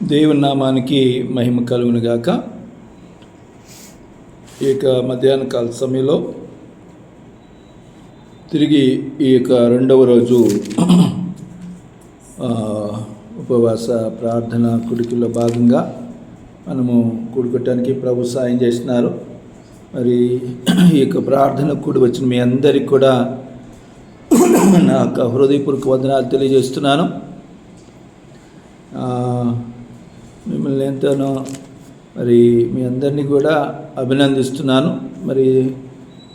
దేవుని నామానికి మహిమ కలుగును గాక. ఈ యొక్క మధ్యాహ్న కాల సమయంలో తిరిగి ఈ యొక్క రెండవ రోజు ఉపవాస ప్రార్థన కుడికిలో భాగంగా మనము కూడుకోవటానికి ప్రభు సాయం చేస్తున్నారు. మరి ఈ యొక్క ప్రార్థన కూడి వచ్చిన మీ అందరికీ కూడా నా యొక్క హృదయపూర్వక వందనాలు తెలియజేస్తున్నాను. మిమ్మల్ని ఎంతనో మరి మీ అందరినీ కూడా అభినందిస్తున్నాను. మరి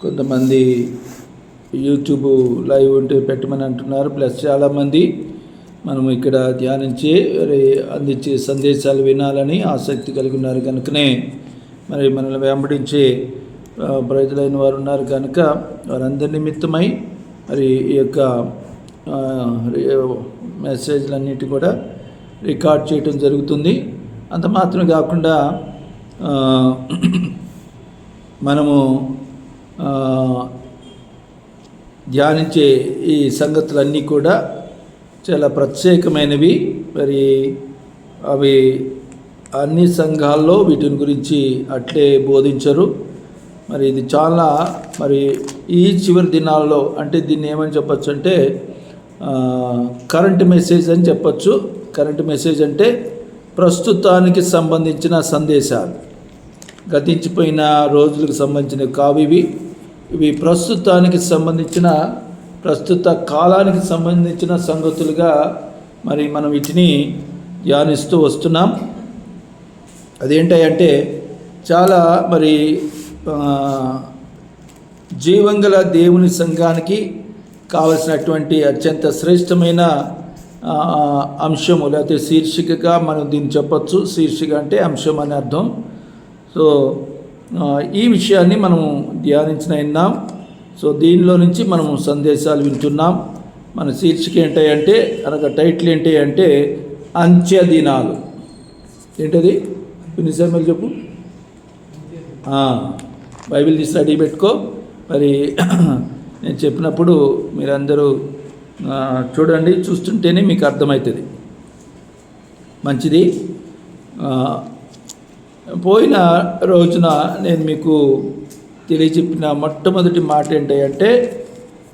కొంతమంది యూట్యూబ్ లైవ్ ఉంటే పెట్టమని అంటున్నారు. ప్లస్ చాలామంది మనం ఇక్కడ ధ్యానించి అందించే సందేశాలు వినాలని ఆసక్తి కలిగి ఉన్నారు. కనుకనే మరి మనల్ని వెంబడించే ప్రజలైన వారు ఉన్నారు కనుక వారందరి నిమిత్తమై మరి ఈ యొక్క మెసేజ్లన్నిటి కూడా రికార్డ్ చేయటం జరుగుతుంది. అంత మాత్రం కాకుండా మనము ధ్యానించే ఈ సంగతులన్నీ కూడా చాలా ప్రత్యేకమైనవి. మరి అవి అన్ని సంఘాల్లో వీటిని గురించి అట్లే బోధించరు. మరి ఇది చాలా మరి ఈ చివరి దినాల్లో అంటే దీన్ని ఏమని చెప్పచ్చు అంటే కరెంట్ మెసేజ్ అని చెప్పచ్చు. కరెంట్ మెసేజ్ అంటే ప్రస్తుతానికి సంబంధించిన సందేశాలు, గతించిపోయిన రోజులకు సంబంధించిన కావు ఇవి ప్రస్తుతానికి సంబంధించిన ప్రస్తుత కాలానికి సంబంధించిన సంగతులుగా మరి మనం వీటిని ధ్యానిస్తూ వస్తున్నాం. అదేంటంటే చాలా మరి జీవంగల దేవుని సంఘానికి కావలసినటువంటి అత్యంత శ్రేష్టమైన అంశము, లేకపోతే శీర్షికగా మనం దీన్ని చెప్పచ్చు. శీర్షిక అంటే అంశం అని అర్థం. సో ఈ విషయాన్ని మనం విన్నాం. సో దీనిలో నుంచి మనము సందేశాలు వింటున్నాం. మన శీర్షిక ఏంటంటే అనగా టైటిల్ ఏంటి అంటే అంత్య దినాలు. ఏంటది ఎన్నిసార్లు చెప్పు. బైబిల్ తీసి రెడీ పెట్టుకో. మరి నేను చెప్పినప్పుడు మీరందరూ చూడండి, చూస్తుంటేనే మీకు అర్థమవుతుంది. మంచిది. పోయిన రోజున నేను మీకు తెలియచెప్పిన మొట్టమొదటి మాట ఏంటంటే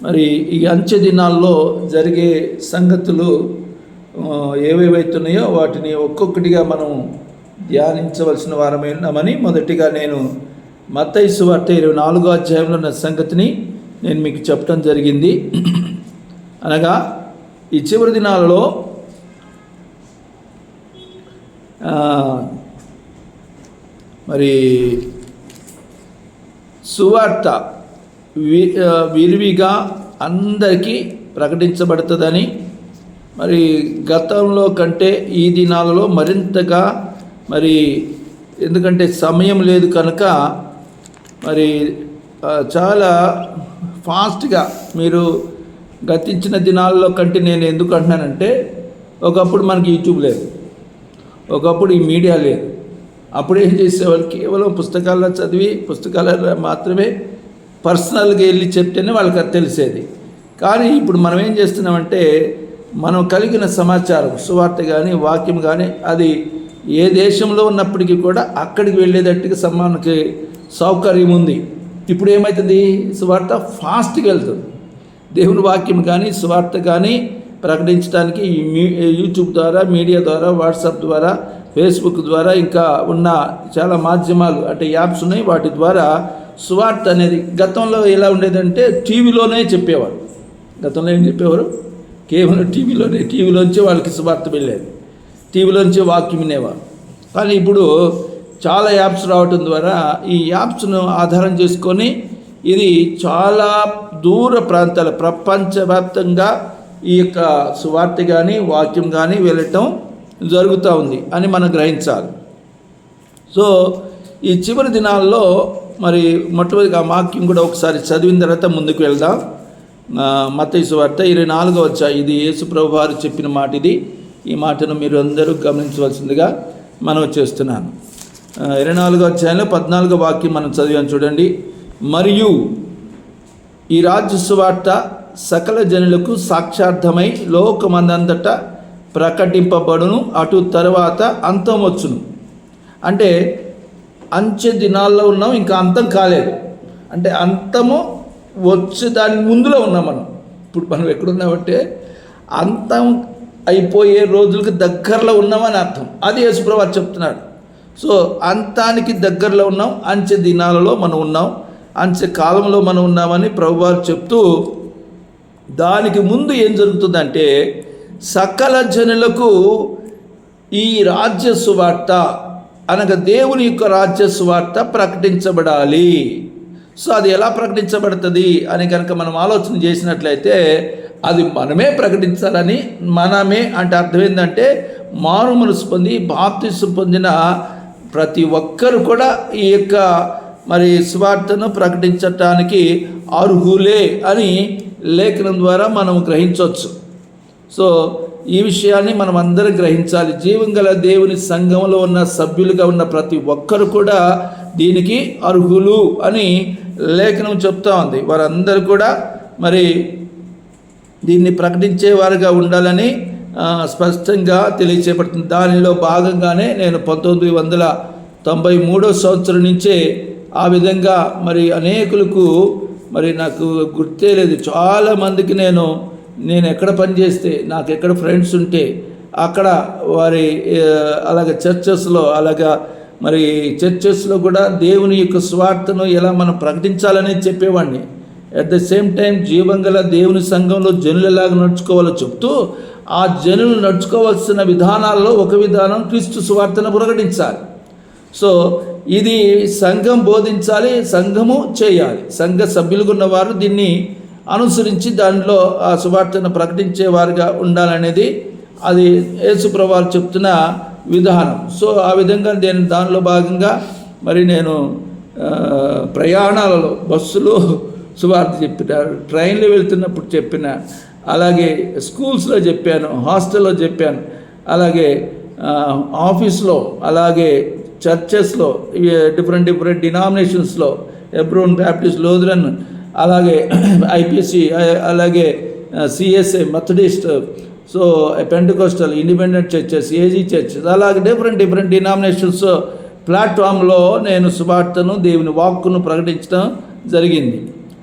మరి ఈ అంచె దినాల్లో జరిగే సంగతులు ఏవేవైతున్నాయో వాటిని ఒక్కొక్కటిగా మనం ధ్యానించవలసిన వారమై ఉన్నామని మొదటిగా నేను మత్తయి సువార్త 24వ అధ్యాయంలో ఉన్న సంగతిని నేను మీకు చెప్పడం జరిగింది. అనగా ఈ చివరి దినాలలో మరి సువార్త విరివిగా అందరికీ ప్రకటించబడుతుందని, మరి గతంలో కంటే ఈ దినాలలో మరింతగా మరి ఎందుకంటే సమయం లేదు కనుక మరి చాలా ఫాస్ట్గా మీరు గతించిన దినాల్లో కంటే నేను ఎందుకు అంటున్నానంటే ఒకప్పుడు మనకి యూట్యూబ్ లేదు, ఒకప్పుడు ఈ మీడియా లేదు. అప్పుడు ఏం చేసేవాళ్ళు కేవలం పుస్తకాల్లో చదివి పుస్తకాలలో మాత్రమే పర్సనల్గా వెళ్ళి చెప్తేనే వాళ్ళకి అది తెలిసేది. కానీ ఇప్పుడు మనం ఏం చేస్తున్నామంటే మనం కలిగిన సమాచారం సువార్త కానీ వాక్యం కానీ అది ఏ దేశంలో ఉన్నప్పటికీ కూడా అక్కడికి వెళ్ళేటట్టుగా మనకి సౌకర్యం ఉంది. ఇప్పుడు ఏమవుతుంది, సువార్త ఫాస్ట్గా వెళ్తుంది. దేవుని వాక్యం కానీ సువార్త కానీ ప్రకటించడానికి యూట్యూబ్ ద్వారా, మీడియా ద్వారా, వాట్సాప్ ద్వారా, ఫేస్బుక్ ద్వారా ఇంకా ఉన్న చాలా మాధ్యమాలు అంటే యాప్స్ ఉన్నాయి. వాటి ద్వారా సువార్త అనేది గతంలో ఎలా ఉండేదంటే టీవీలోనే చెప్పేవారు. గతంలో ఏం చెప్పేవారు, కేవలం టీవీలోంచి వాళ్ళకి సువార్త వెళ్ళేది, టీవీలోంచి వాక్యం వినేవారు. కానీ ఇప్పుడు చాలా యాప్స్ రావటం ద్వారా ఈ యాప్స్ను ఆధారం చేసుకొని ఇది చాలా దూర ప్రాంతాల ప్రపంచవ్యాప్తంగా ఈ యొక్క సువార్త కానీ వాక్యం కానీ వెళ్ళటం జరుగుతూ ఉంది అని మనం గ్రహించాలి. సో ఈ చివరి దినాల్లో మరి మొట్టమొదటిగా వాక్యం కూడా ఒకసారి చదివిన తర్వాత ముందుకు వెళ్దాం. మత్తయి సువార్త 24వ అధ్యాయం. ఇది యేసు ప్రభువు వారు చెప్పిన మాట. ఈ మాటను మీరు అందరూ గమనించవలసిందిగా మనం చేస్తున్నాను. 24వ అధ్యాయంలో 14వ వాక్యం మనం చదివాను చూడండి. మరియు ఈ రాజ్య సువార్త సకల జనులకు సాక్షార్థమై లోకమందంతటా ప్రకటింపబడును, అటు తర్వాత అంతం వచ్చును. అంటే అంచె దినాల్లో ఉన్నాం, ఇంకా అంతం కాలేదు. అంటే అంతము వచ్చి దాని ముందులో ఉన్నాం మనం. ఇప్పుడు మనం ఎక్కడున్నామంటే అంతం అయిపోయే రోజులకి దగ్గరలో ఉన్నామని అర్థం. అది యేసుప్రభువు చెప్తున్నాడు. సో అంతానికి దగ్గరలో ఉన్నాం, అంచె దినాలలో మనం ఉన్నాం, అంచె కాలంలో మనం ఉన్నామని ప్రభువారు చెప్తూ, దానికి ముందు ఏం జరుగుతుందంటే సకల జనులకు ఈ రాజ్య సువార్త అనగా దేవుని యొక్క రాజ్య సువార్త ప్రకటించబడాలి. సో అది ఎలా ప్రకటించబడుతుంది అని కనుక మనం ఆలోచన చేసినట్లయితే అది మనమే ప్రకటించాలని. మనమే అంటే అర్థం ఏంటంటే మారు మనసు పొంది బాప్తిసం పొందిన ప్రతి ఒక్కరు కూడా ఈ యొక్క మరి సువార్తను ప్రకటించటానికి అర్హులే అని లేఖనం ద్వారా మనం గ్రహించవచ్చు. సో ఈ విషయాన్ని మనం అందరం గ్రహించాలి. జీవం గల దేవుని సంఘంలో ఉన్న సభ్యులుగా ఉన్న ప్రతి ఒక్కరు కూడా దీనికి అర్హులు అని లేఖనం చెప్తా ఉంది. వారందరూ కూడా మరి దీన్ని ప్రకటించేవారుగా ఉండాలని స్పష్టంగా తెలియచేపడుతుంది. దానిలో భాగంగానే నేను 1993 సంవత్సరం నుంచే ఆ విధంగా మరి అనేకులకు మరి నాకు గుర్తే లేదు, చాలామందికి నేను ఎక్కడ పనిచేస్తే, నాకు ఎక్కడ ఫ్రెండ్స్ ఉంటే అక్కడ వారి అలాగ చర్చెస్లో మరి చర్చెస్లో కూడా దేవుని యొక్క స్వార్థను ఎలా మనం ప్రకటించాలని చెప్పేవాడిని. అట్ ద సేమ్ టైం జీవంగల దేవుని సంఘంలో జనులు ఎలాగ నడుచుకోవాలో చెప్తూ, ఆ జనులు నడుచుకోవాల్సిన విధానాల్లో ఒక విధానం క్రీస్తు సువార్తను ప్రకటించాలి. సో ఇది సంఘం బోధించాలి, సంఘము చేయాలి. సంఘ సభ్యులుగా ఉన్నవారు దీన్ని అనుసరించి దానిలో ఆ సువార్తను ప్రకటించేవారుగా ఉండాలనేది అది యేసుప్రభువు చెప్తున్న విధానం. సో ఆ విధంగా నేను దానిలో భాగంగా మరి నేను ప్రయాణాలలో బస్సులో సువార్త చెప్పినారు, ట్రైన్లో వెళ్తున్నప్పుడు చెప్పిన, అలాగే స్కూల్స్లో చెప్పాను, హాస్టల్లో చెప్పాను, అలాగే ఆఫీస్లో, అలాగే చర్చెస్లో, డిఫరెంట్ డినామినేషన్స్లో, హెబ్రోన్, బ్యాప్టిస్ట్, లూథరన్, అలాగే ఐపీసీ, అలాగే CSI, Methodist, so Pentecostal, independent churches, AG churches, అలాగే డిఫరెంట్ డినామినేషన్స్ ప్లాట్ఫామ్లో నేను సువార్తను దేవుని వాక్కును ప్రకటించడం జరిగింది.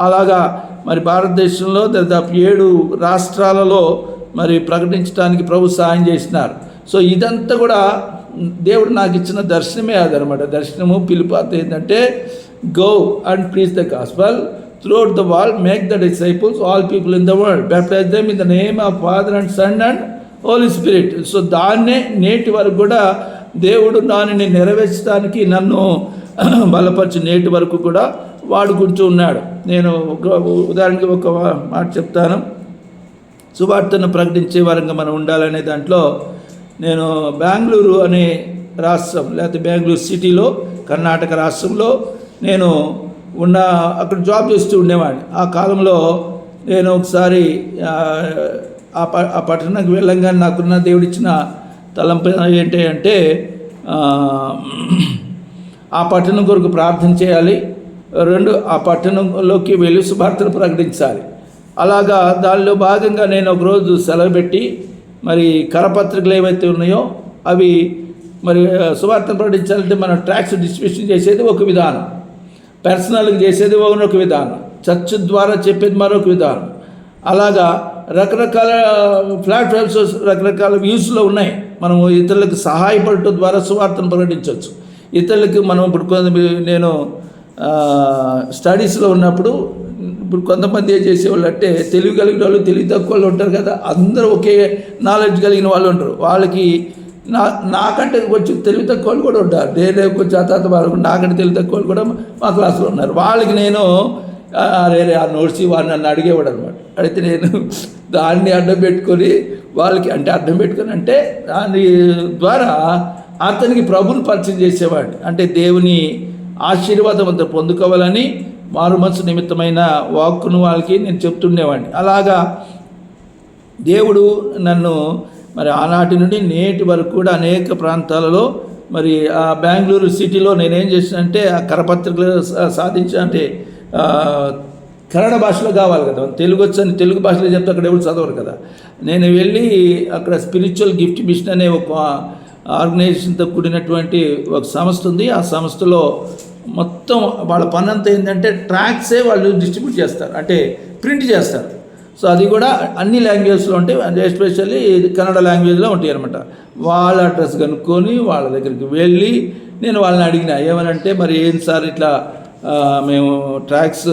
అలాగా మరి భారతదేశంలో దాదాపు 7 రాష్ట్రాలలో మరి ప్రకటించడానికి ప్రభు సహాయం చేసినారు. సో ఇదంతా కూడా దేవుడు నాకు ఇచ్చిన దర్శనమే అదనమాట. దర్శనము పిలుపు ఏంటంటే go and preach the gospel throughout the world, make the disciples all people in the world, baptize them in the name of father and son and holy spirit. So దాన్నే నేటి వరకు కూడా దేవుడు దానిని నెరవేర్చడానికి నన్ను బలపరిచి నేటి వరకు కూడా వాడుకుంటూ ఉన్నాడు. నేను ఉదాహరణకి ఒక మాట చెప్తాను. సువార్తను ప్రకటించే వారంగా మనం ఉండాలనే దాంట్లో నేను బెంగళూరు అనే రాష్ట్రం, లేకపోతే బెంగళూరు సిటీలో, కర్ణాటక రాష్ట్రంలో నేను అక్కడ జాబ్ చేస్తూ ఉండేవాడిని. ఆ కాలంలో నేను ఒకసారి ఆ పట్టణానికి వెళ్ళంగానే నాకున్న దేవుడిచ్చిన తలంపు ఏంటి అంటే ఆ పట్టణం కొరకు ప్రార్థన చేయాలి, 2 ఆ పట్టణంలోకి వెళ్ళి సువార్తను ప్రకటించాలి. అలాగా దానిలో భాగంగా నేను ఒకరోజు సెలవు పెట్టి మరి కరపత్రికలు ఏవైతే ఉన్నాయో అవి మరి సువార్తను ప్రకటించాలంటే మనం ట్యాక్స్ డిస్ట్రిబ్యూషన్ చేసేది ఒక విధానం, పర్సనల్గా చేసేది ఒక విధానం, చర్చ్ ద్వారా చెప్పేది మరొక విధానం. అలాగా రకరకాల ప్లాట్ఫామ్స్, రకరకాల వ్యూస్లో ఉన్నాయి. మనము ఇతరులకు సహాయపడటం ద్వారా సువార్తను ప్రకటించవచ్చు. ఇతరులకి మనం ఇప్పుడు నేను స్టడీస్లో ఉన్నప్పుడు ఇప్పుడు కొంతమంది ఏం చేసేవాళ్ళు అంటే తెలివి కలిగిన వాళ్ళు, తెలివి తక్కువ వాళ్ళు ఉంటారు కదా, అందరూ ఒకే నాలెడ్జ్ కలిగిన వాళ్ళు ఉంటారు. వాళ్ళకి నాకంటే కొంచెం తెలివి తక్కువ వాళ్ళు కూడా ఉంటారు. నేనే కొంచెం అతాత వాళ్ళు, నాకంటే తెలివి తక్కువ వాళ్ళు కూడా మా క్లాస్లో ఉన్నారు. వాళ్ళకి నేను రేరే ఆ నోట్స్ వారు నన్ను అడిగేవాడు అనమాట. అడిగితే నేను దాన్ని అడ్డం పెట్టుకొని వాళ్ళకి అడ్డం పెట్టుకొని దాని ద్వారా అతనికి ప్రభుని పరిచయం చేసేవాడిని. అంటే దేవుని ఆశీర్వాదం అంతా పొందుకోవాలని మారు మనసు నిమిత్తమైన వాక్కును వాళ్ళకి నేను చెప్తుండేవాడిని. అలాగా దేవుడు నన్ను మరి ఆనాటి నుండి నేటి వరకు కూడా అనేక ప్రాంతాలలో మరి ఆ బెంగళూరు సిటీలో నేనేం చేశానంటే ఆ కరపత్రికలు సాధించా, అంటే కన్నడ భాషలో కావాలి కదా, తెలుగు వచ్చని తెలుగు భాషలో చెప్తే అక్కడ ఎవరు చదవరు కదా. నేను వెళ్ళి అక్కడ స్పిరిచువల్ గిఫ్ట్ మిషన్ అనే ఒక ఆర్గనైజేషన్తో కూడినటువంటి ఒక సంస్థ ఉంది. ఆ సంస్థలో మొత్తం వాళ్ళ పని అంతా ఏంటంటే ట్రాక్సే వాళ్ళు డిస్ట్రిబ్యూట్ చేస్తారు, అంటే ప్రింట్ చేస్తారు. సో అది కూడా అన్ని లాంగ్వేజ్లో ఉంటాయి, ఎస్పెషల్లీ కన్నడ లాంగ్వేజ్లో ఉంటాయి అనమాట. వాళ్ళ అడ్రస్ కనుక్కొని వాళ్ళ దగ్గరికి వెళ్ళి నేను వాళ్ళని అడిగిన, ఏమనంటే మరి ఏం సార్ ఇట్లా మేము ట్రాక్స్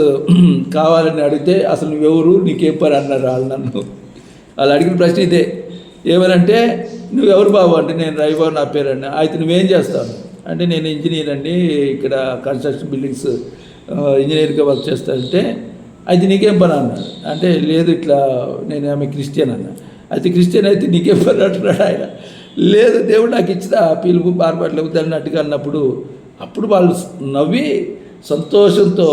కావాలని అడిగితే అసలు నువ్వెవరు, నీకేం పని అన్నారు వాళ్ళు నన్ను. వాళ్ళు అడిగిన ప్రశ్న ఇదే, ఏమనంటే నువ్వెవరు బాబు అంటే నేను రవిబాబు నా పేరు అండి. అయితే నువ్వేం చేస్తాను అంటే నేను ఇంజనీర్ అండి, ఇక్కడ కన్స్ట్రక్షన్ బిల్డింగ్స్ ఇంజనీర్గా వర్క్ చేస్తానంటే అయితే నీకేం పని అన్నాడు. అంటే లేదు ఇట్లా నేను ఆమె క్రిస్టియన్ అన్నా. అయితే క్రిస్టియన్ అయితే నీకేం పని అంటున్నాడు ఆయన. లేదు దేవుడు నాకు ఇచ్చిన పిలుపు బార్బాట్లు అన్నట్టుగా అన్నప్పుడు అప్పుడు వాళ్ళు నవ్వి సంతోషంతో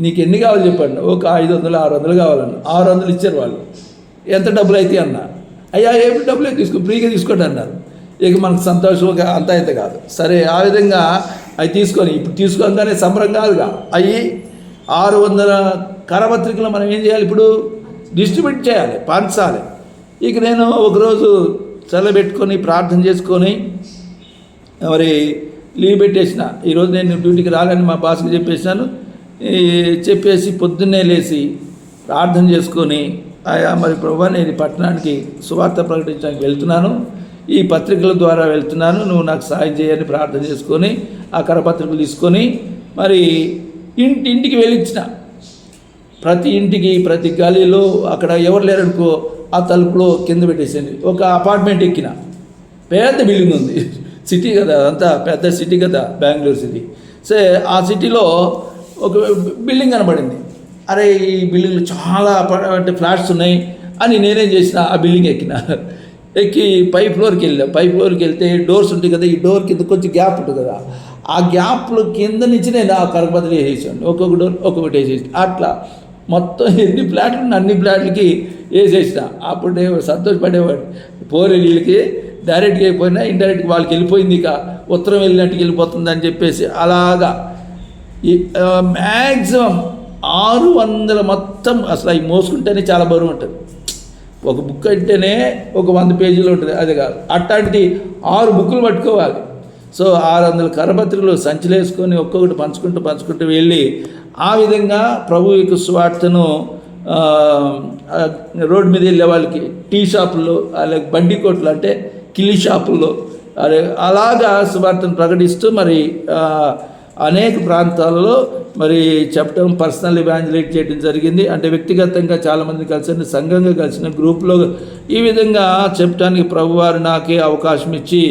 నీకు ఎన్ని కావాలి చెప్పండి, ఒక 500 600 కావాలన్న. 600 ఇచ్చారు వాళ్ళు. ఎంత డబ్బులు అయితే అన్నా, అయ్యా ఏమి డబ్బులు తీసుకో, ఫ్రీగా తీసుకోండి అన్నారు. ఇక మనకు సంతోషంగా అంత అయితే కాదు. సరే ఆ విధంగా అవి తీసుకొని ఇప్పుడు తీసుకోగానే సంబరం కాదుగా, అవి 600 కరపత్రికలు మనం ఏం చేయాలి, ఇప్పుడు డిస్ట్రిబ్యూట్ చేయాలి, పంచాలి. ఇక నేను ఒకరోజు చల్లబెట్టుకొని ప్రార్థన చేసుకొని మరి లీవ్ పెట్టేసిన. ఈరోజు నేను డ్యూటీకి రాలని మా బాస్కి చెప్పేసినాను. చెప్పేసి పొద్దున్నే లేచి ప్రార్థన చేసుకొని ఆయా మరి ప్రభువా నేను పట్టణానికి సువార్త ప్రకటించడానికి వెళ్తున్నాను, ఈ పత్రికల ద్వారా వెళ్తున్నాను, నువ్వు నాకు సాయం చేయని ప్రార్థన చేసుకొని ఆ కరపత్రికలు తీసుకొని మరి ఇంటికి వెళ్ళించిన. ప్రతి ఇంటికి ప్రతి గలీలో అక్కడ ఎవరు లేరనుకో ఆ తలుపులో కింద పెట్టేసింది. ఒక అపార్ట్మెంట్ ఎక్కిన, పెద్ద బిల్డింగ్ ఉంది, సిటీ కదా అంతా పెద్ద సిటీ కదా బెంగళూరు సిటీ. సరే ఆ సిటీలో ఒక బిల్డింగ్ కనబడింది. అరే ఈ బిల్డింగ్లో చాలా అంటే ఫ్లాట్స్ ఉన్నాయి అని నేనేం చేసిన, ఆ బిల్డింగ్ ఎక్కి పై ఫ్లోర్కి వెళ్ళాను. పై ఫ్లోర్కి వెళ్తే డోర్స్ ఉంటాయి కదా, ఈ డోర్ కింద కొంచెం గ్యాప్ ఉంటుంది కదా, ఆ గ్యాప్లో కింద నుంచి నేను ఆ కరపత్రి వేసేసాను. ఒక్కొక్క డోర్ ఒక్కొక్కటి వేసేసి అట్లా మొత్తం ఎన్ని ఫ్లాట్లు ఉన్న అన్ని ఫ్లాట్లకి వేసేసిన. అప్పుడు నేను సంతోషపడేవాడు. పోరే వీళ్ళకి డైరెక్ట్గా అయిపోయినా ఇండైరెక్ట్గా వాళ్ళకి వెళ్ళిపోయింది, ఇక ఉత్తరం వెళ్ళినట్టుగా వెళ్ళిపోతుంది అని చెప్పేసి అలాగా మ్యాక్సిమం 600 మొత్తం. అసలు అవి మోసుకుంటేనే చాలా బరువు ఉంటుంది. ఒక బుక్ అంటేనే ఒక 100 పేజీలు ఉంటుంది, అది కాదు అట్లాంటిది 6 బుక్కులు పట్టుకోవాలి. సో 600 కరపత్రికలు సంచులు వేసుకొని ఒక్కొక్కటి పంచుకుంటూ వెళ్ళి ఆ విధంగా ప్రభు యొక్క సువార్తను రోడ్డు మీద వెళ్ళే వాళ్ళకి టీ షాపుల్లో అలాగే బండి కోట్లు అంటే కిల్లి షాపుల్లో అలాగా సువార్తను ప్రకటిస్తూ మరి అనేక ప్రాంతాలలో మరి చెప్పడం, పర్సనల్ ఇవాంజలేట్ చేయడం జరిగింది. అంటే వ్యక్తిగతంగా చాలామంది కలిసిన, సంఘంగా కలిసిన, గ్రూప్లో ఈ విధంగా చెప్పడానికి ప్రభువారు నాకే అవకాశం ఇచ్చి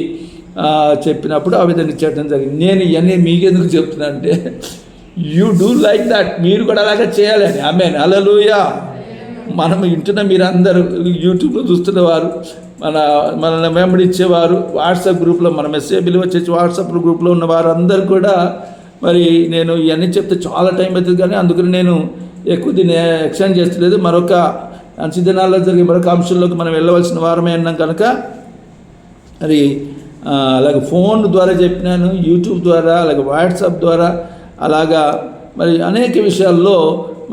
చెప్పినప్పుడు ఆ విధంగా చేయడం జరిగింది. నేను ఇవన్నీ మీకెందుకు చెప్తున్నా అంటే యూ డూ లైక్ దట్, మీరు కూడా అలాగే చేయాలని. ఆమేన్, హల్లెలూయా. మనం వింటున్న మీరందరూ యూట్యూబ్లో చూస్తున్నవారు, మనల్ని వెంబడించేవారు, వాట్సాప్ గ్రూప్లో మన మెసేజ్లు వచ్చేసి వాట్సాప్ గ్రూప్లో ఉన్న వారు అందరూ కూడా మరి నేను ఇవన్నీ చెప్తే చాలా టైం అవుతుంది, కానీ అందుకని నేను ఎక్కువ దీన్ని ఎక్స్టెండ్ చేస్తలేదు. మరొక అంచెదినాల్లో జరిగే మరొక అంశంలోకి మనం వెళ్ళవలసిన వారమే అన్నాం కనుక మరి అలాగే ఫోన్ ద్వారా చెప్పినాను, యూట్యూబ్ ద్వారా, అలాగే వాట్సాప్ ద్వారా, అలాగా మరి అనేక విషయాల్లో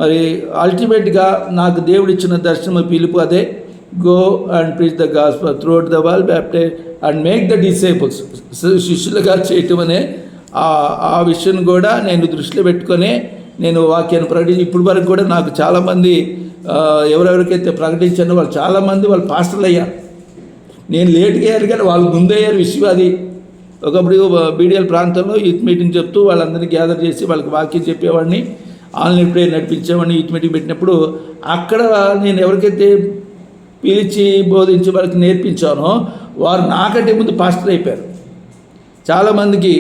మరి అల్టిమేట్గా నాకు దేవుడిచ్చిన దర్శనం పిలుపు అదే, go and preach the gospel throughout the world, baptise and make the disciples, శిష్యులుగా చేయటం అనే ఆ విషయం కూడా నేను దృష్టిలో పెట్టుకొని నేను వాక్యాన్ని ప్రకటించి ఇప్పుడు వరకు కూడా నాకు చాలామంది ఎవరెవరికైతే ప్రకటించానో వాళ్ళు చాలామంది వాళ్ళు పాస్టర్లు అయ్యారు. నేను లేట్గా అయ్యారు కానీ వాళ్ళు ముందయ్యారు. విషయం అది ఒకప్పుడు బీడిఎల్ ప్రాంతంలో యూత్ మీటింగ్ చెప్తూ వాళ్ళందరినీ గ్యాదర్ చేసి వాళ్ళకి వాక్యం చెప్పేవాడిని, ఆన్లైన్ ప్రేయర్ నడిపించేవాడిని. యూత్ మీటింగ్ పెట్టినప్పుడు అక్కడ నేను ఎవరికైతే పిలిచి బోధించి వాళ్ళకి నేర్పించానో వారు నాకంటే ముందు పాస్టర్ అయిపోయారు. చాలామందికి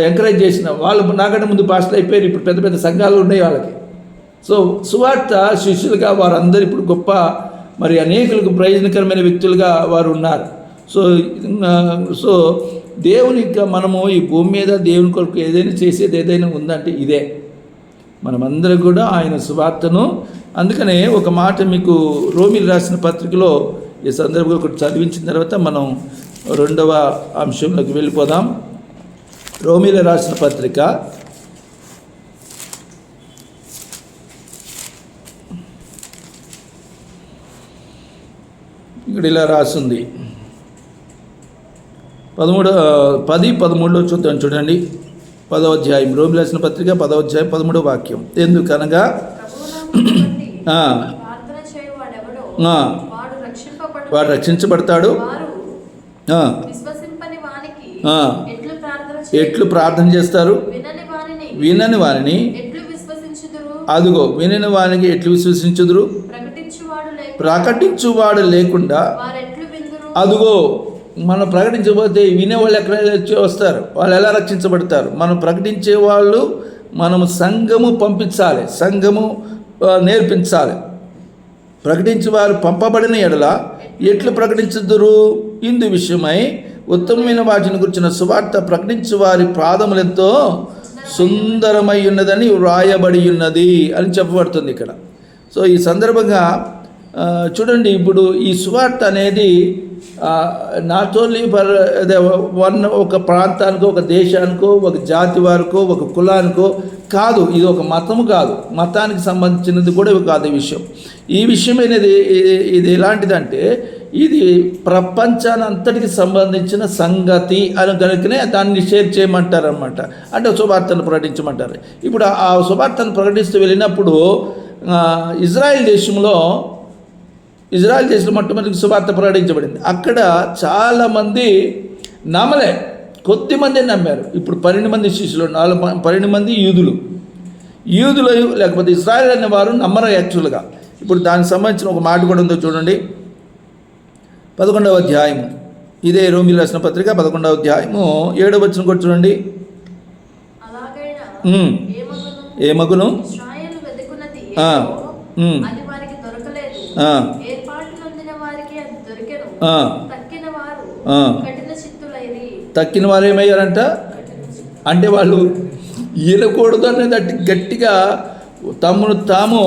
ఎంకరేజ్ చేసిన వాళ్ళు నాకంటే ముందు పాస్టర్ అయిపోయారు. ఇప్పుడు పెద్ద పెద్ద సంఘాలు ఉన్నాయి వాళ్ళకి. సో సువార్త శిష్యులుగా వారందరూ ఇప్పుడు గొప్ప మరి అనేకులకు ప్రయోజనకరమైన వ్యక్తులుగా వారు ఉన్నారు. సో దేవుని మనము ఈ భూమి మీద దేవుని కొరకు ఏదైనా చేసేది ఏదైనా ఉందంటే ఇదే. మనమందరం కూడా ఆయన సువార్తను, అందుకనే ఒక మాట మీకు రోమీలు రాసిన పత్రికలో ఈ సందర్భంగా ఒకటి చదివించిన తర్వాత మనం రెండవ అంశంలోకి వెళ్ళిపోదాం. రోమీలు రాసిన పత్రిక ఇక్కడ ఇలా రాసింది 10-13 చూద్దాం చూడండి. 10వ అధ్యాయం, రోమిలకు రాసిన పత్రిక 10వ అధ్యాయం 13వ వాక్యం. ఎందుకనగా వాడు రక్షించబడతాడు, ఎట్లు ప్రార్థన చేస్తారు, వినని వారిని అదుగో వినని వారికి ఎట్లు విశ్వసించుదురు, ప్రకటించువాడు లేకుండా అదుగో మనం ప్రకటించబోతే వినేవాళ్ళు ఎక్కడ వస్తారు, వాళ్ళు ఎలా రక్షించబడతారు? మనం ప్రకటించే వాళ్ళు మనము సంఘము పంపించాలి, సంఘము నేర్పించాలి. ప్రకటించే వారు పంపబడిన ఎడల ఎట్లు ప్రకటించుదురు? ఇందు విషయమై ఉత్తమమైన వాటిని గురించిన సువార్త ప్రకటించు వారి పాదములెంతో సుందరమై ఉన్నదని వ్రాయబడి ఉన్నది అని చెప్పబడుతుంది ఇక్కడ. సో ఈ సందర్భంగా చూడండి, ఇప్పుడు ఈ సువార్త అనేది నాట్ ఓన్లీ ఫర్ ఒక ప్రాంతానికో, ఒక దేశానికో, ఒక జాతి వారికో, ఒక కులానికో కాదు. ఇది ఒక మతము కాదు, మతానికి సంబంధించినది కూడా కాదు ఈ విషయం అనేది. ఇది ఎలాంటిదంటే ఇది ప్రపంచానంతటికి సంబంధించిన సంగతి అని కనుకనే దాన్ని షేర్ చేయమంటారు అనమాట. అంటే సువార్తను ప్రకటించమంటారు. ఇప్పుడు ఆ సువార్తను ప్రకటిస్తూ వెళ్ళినప్పుడు ఇజ్రాయెల్ దేశంలో మొట్టమొదటి సువార్త ప్రకటించబడింది. అక్కడ చాలామంది నమ్మలే, కొద్దిమంది నమ్మారు. ఇప్పుడు 12 మంది శిష్యులు, 12 మంది యూదులు లేకపోతే ఇజ్రాయెల్ అనే వారు నమ్మరు యాక్చువల్గా. ఇప్పుడు దానికి సంబంధించిన ఒక మాట కూడా ఉందో చూడండి. 11వ అధ్యాయము, ఇదే రోమిలకు రాసిన పత్రిక 11వ అధ్యాయము 7వ వచనం కూడా చూడండి. ఏమగును తక్కిన వారు ఏమయ్యారంట అంటే వాళ్ళు ఈనకూడదు అనేది గట్టిగా తమను తాము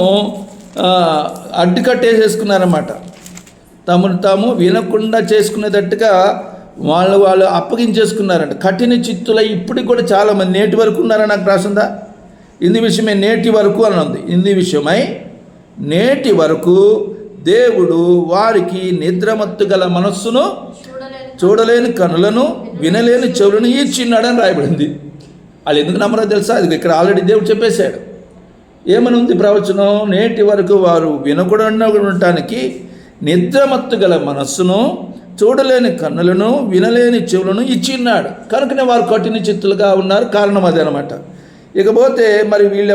అడ్డుకట్టేసేసుకున్నారన్నమాట. తమను తాము వినకుండా చేసుకునేటట్టుగా వాళ్ళు అప్పగించేసుకున్నారంట. కఠిన చిత్తులై ఇప్పటికి కూడా చాలామంది నేటి వరకు ఉన్నారని నాకు రాసిందా? ఇందు విషయమై నేటి వరకు అని ఉంది. ఇందు విషయమై నేటి వరకు దేవుడు వారికి నిద్రమత్తు గల మనస్సును, చూడలేని కనులను, వినలేని చెవులను ఇచ్చిన్నాడని రాయబడింది. వాళ్ళు ఎందుకు నమ్మరో తెలుసా? అది ఇక్కడ ఆల్రెడీ దేవుడు చెప్పేశాడు. ఏమని ఉంది ప్రవచనం? నేటి వరకు వారు వినకుండా ఉండటానికి నిద్రమత్తు గల మనస్సును, చూడలేని కన్నులను, వినలేని చెవులను ఇచ్చిన్నాడు. కనుకనే వారు కఠిన చిత్తులుగా ఉన్నారు. కారణం అదే అనమాట. ఇకపోతే మరి వీళ్ళు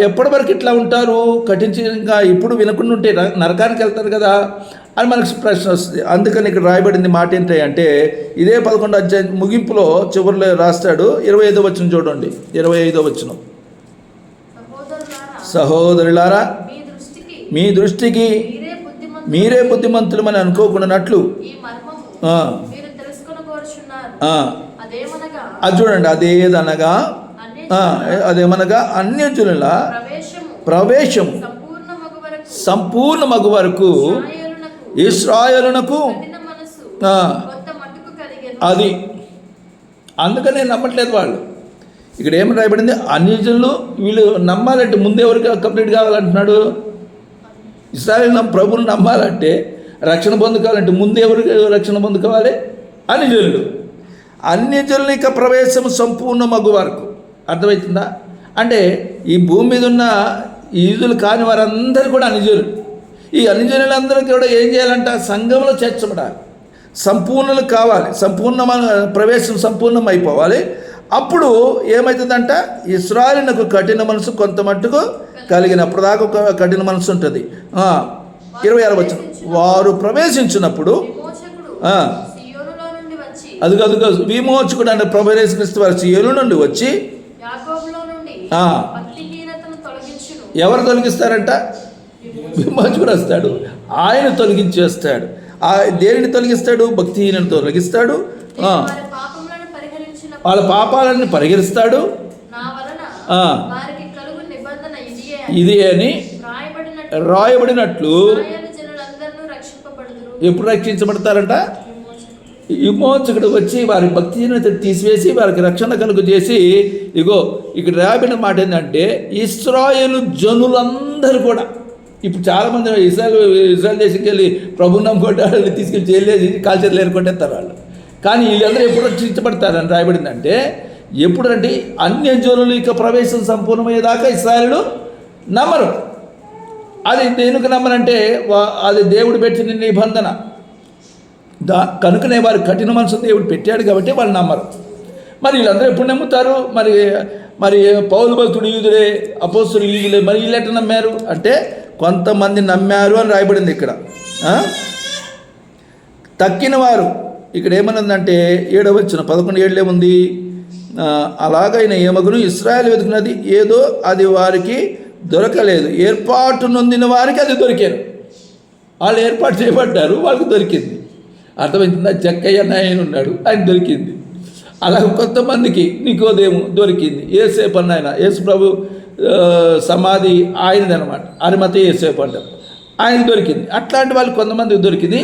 ఎప్పటి వరకు ఇట్లా ఉంటారు? కఠినంగా ఇప్పుడు వినకుండా ఉంటే నరకానికి వెళ్తారు కదా అని మనకు ప్రశ్న వస్తుంది. అందుకని ఇక్కడ రాయబడింది మాట ఏంటంటే ఇదే 11వ అధ్యాయం ముగింపులో చివరిలో రాస్తాడు. 25వ వచనం చూడండి. 25వ వచనం, సహోదరులారా మీ దృష్టికి మీరే బుద్ధిమంతులమని అనుకోకుండానట్లు అది చూడండి. అదేమనగా అన్యజనుల ప్రవేశం సంపూర్ణ మగు వరకు ఇశ్రాయేలునకు అది. అందుకనే నమ్మట్లేదు వాళ్ళు. ఇక్కడ ఏమి రాయబడింది? అన్యజనులు వీళ్ళు నమ్మాలంటే ముందే ఎవరికి కంప్లీట్ కావాలంటున్నాడు? ఇశ్రాయేలు ప్రభువుని నమ్మాలంటే, రక్షణ పొందుకోవాలంటే ముందు ఎవరికి రక్షణ పొందుకోవాలి? అన్యజనుల యొక్క ప్రవేశం సంపూర్ణ మగు వరకు. అర్థమవుతుందా? అంటే ఈ భూమి మీద ఉన్న యూదులు కాని వారందరూ కూడా అన్యజనులు. ఈ అన్యజనులందరికీ కూడా ఏం చేయాలంట? సంఘంలో చేర్చబడాలి, సంపూర్ణలు కావాలి, ప్రవేశం సంపూర్ణం అయిపోవాలి. అప్పుడు ఏమవుతుందంట? ఇశ్రాయేలునకు కఠిన మనసు కొంత మట్టుకు కలిగినప్పుడు దాకా ఒక కఠిన మనసు ఉంటుంది. 26వ వచనం, వారు ప్రవేశించినప్పుడు అదుగదుగో విమోచకుడు అంటే ప్రభు యేసుక్రీస్తు వారు సియోను నుండి వచ్చి ఎవరు తొలగిస్తారంట? విమోచకుడు వస్తాడు, ఆయన తొలగించేస్తాడు. దేనిని తొలగిస్తాడు? భక్తిహీనను తొలగిస్తాడు, వాళ్ళ పాపాలను పరిహరిస్తాడు. ఇది అని రాయబడినట్లు ఎప్పుడు రక్షించబడతారంట? విమోచకుడు వచ్చి వారి భక్తిహీనత తీసివేసి వారికి రక్షణ కలుగు చేసి, ఇగో ఇక్కడ రాబడిన మాట ఏంటంటే ఇశ్రాయేలు జనులందరూ కూడా ఇప్పుడు చాలామంది ఇజ్రాయల్ దేశంకి వెళ్ళి ప్రభుని నమ్ముకుంటే వాళ్ళని తీసుకెళ్ళి చేయలేదు కాల్చేతులు ఏరుకొట్టేస్తారు వాళ్ళు. కానీ వీళ్ళందరూ ఎప్పుడు రక్షించబడతారని రాయబడిందంటే ఎప్పుడంటే అన్యజనులు ఇక ప్రవేశం సంపూర్ణమయ్యేదాకా ఇశ్రాయేలు నమ్మరు. అది దేనికి నమ్మరంటే అది దేవుడు పెట్టిన నిబంధన. కనుకనే వారు కఠిన మనసు దేవుడు పెట్టాడు కాబట్టి వాళ్ళు నమ్మరు. మరి వీళ్ళందరూ ఎప్పుడు నమ్ముతారు? మరి పౌలు భక్తుడు యూదులే, అపోస్తులు యూదులే, మరి వీళ్ళు ఎట్లా నమ్మారు అంటే కొంతమంది నమ్మారు అని రాయబడింది ఇక్కడ. తక్కిన వారు ఇక్కడ ఏమన్నదంటే 7వ వచనం 11:7 ఉంది. అలాగైన ఏమగును ఇశ్రాయేలు వెతుకున్నది ఏదో అది వారికి దొరకలేదు, ఏర్పాటు నొందిన వారికి అది దొరికారు. వాళ్ళు ఏర్పాటు చేయబడ్డారు, వాళ్ళకి దొరికింది. అర్థమవుతుందా? జక్కయ్య నాయన ఉన్నాడు, ఆయన దొరికింది. అలాగే కొంతమందికి నికోదేము దొరికింది. యేసేపు అన్న ఆయన, యేసు ప్రభు సమాధి ఆయనది అనమాట, అరిమతే యేసేపు అంటారు, ఆయన దొరికింది. అట్లాంటి వాళ్ళు కొంతమందికి దొరికింది.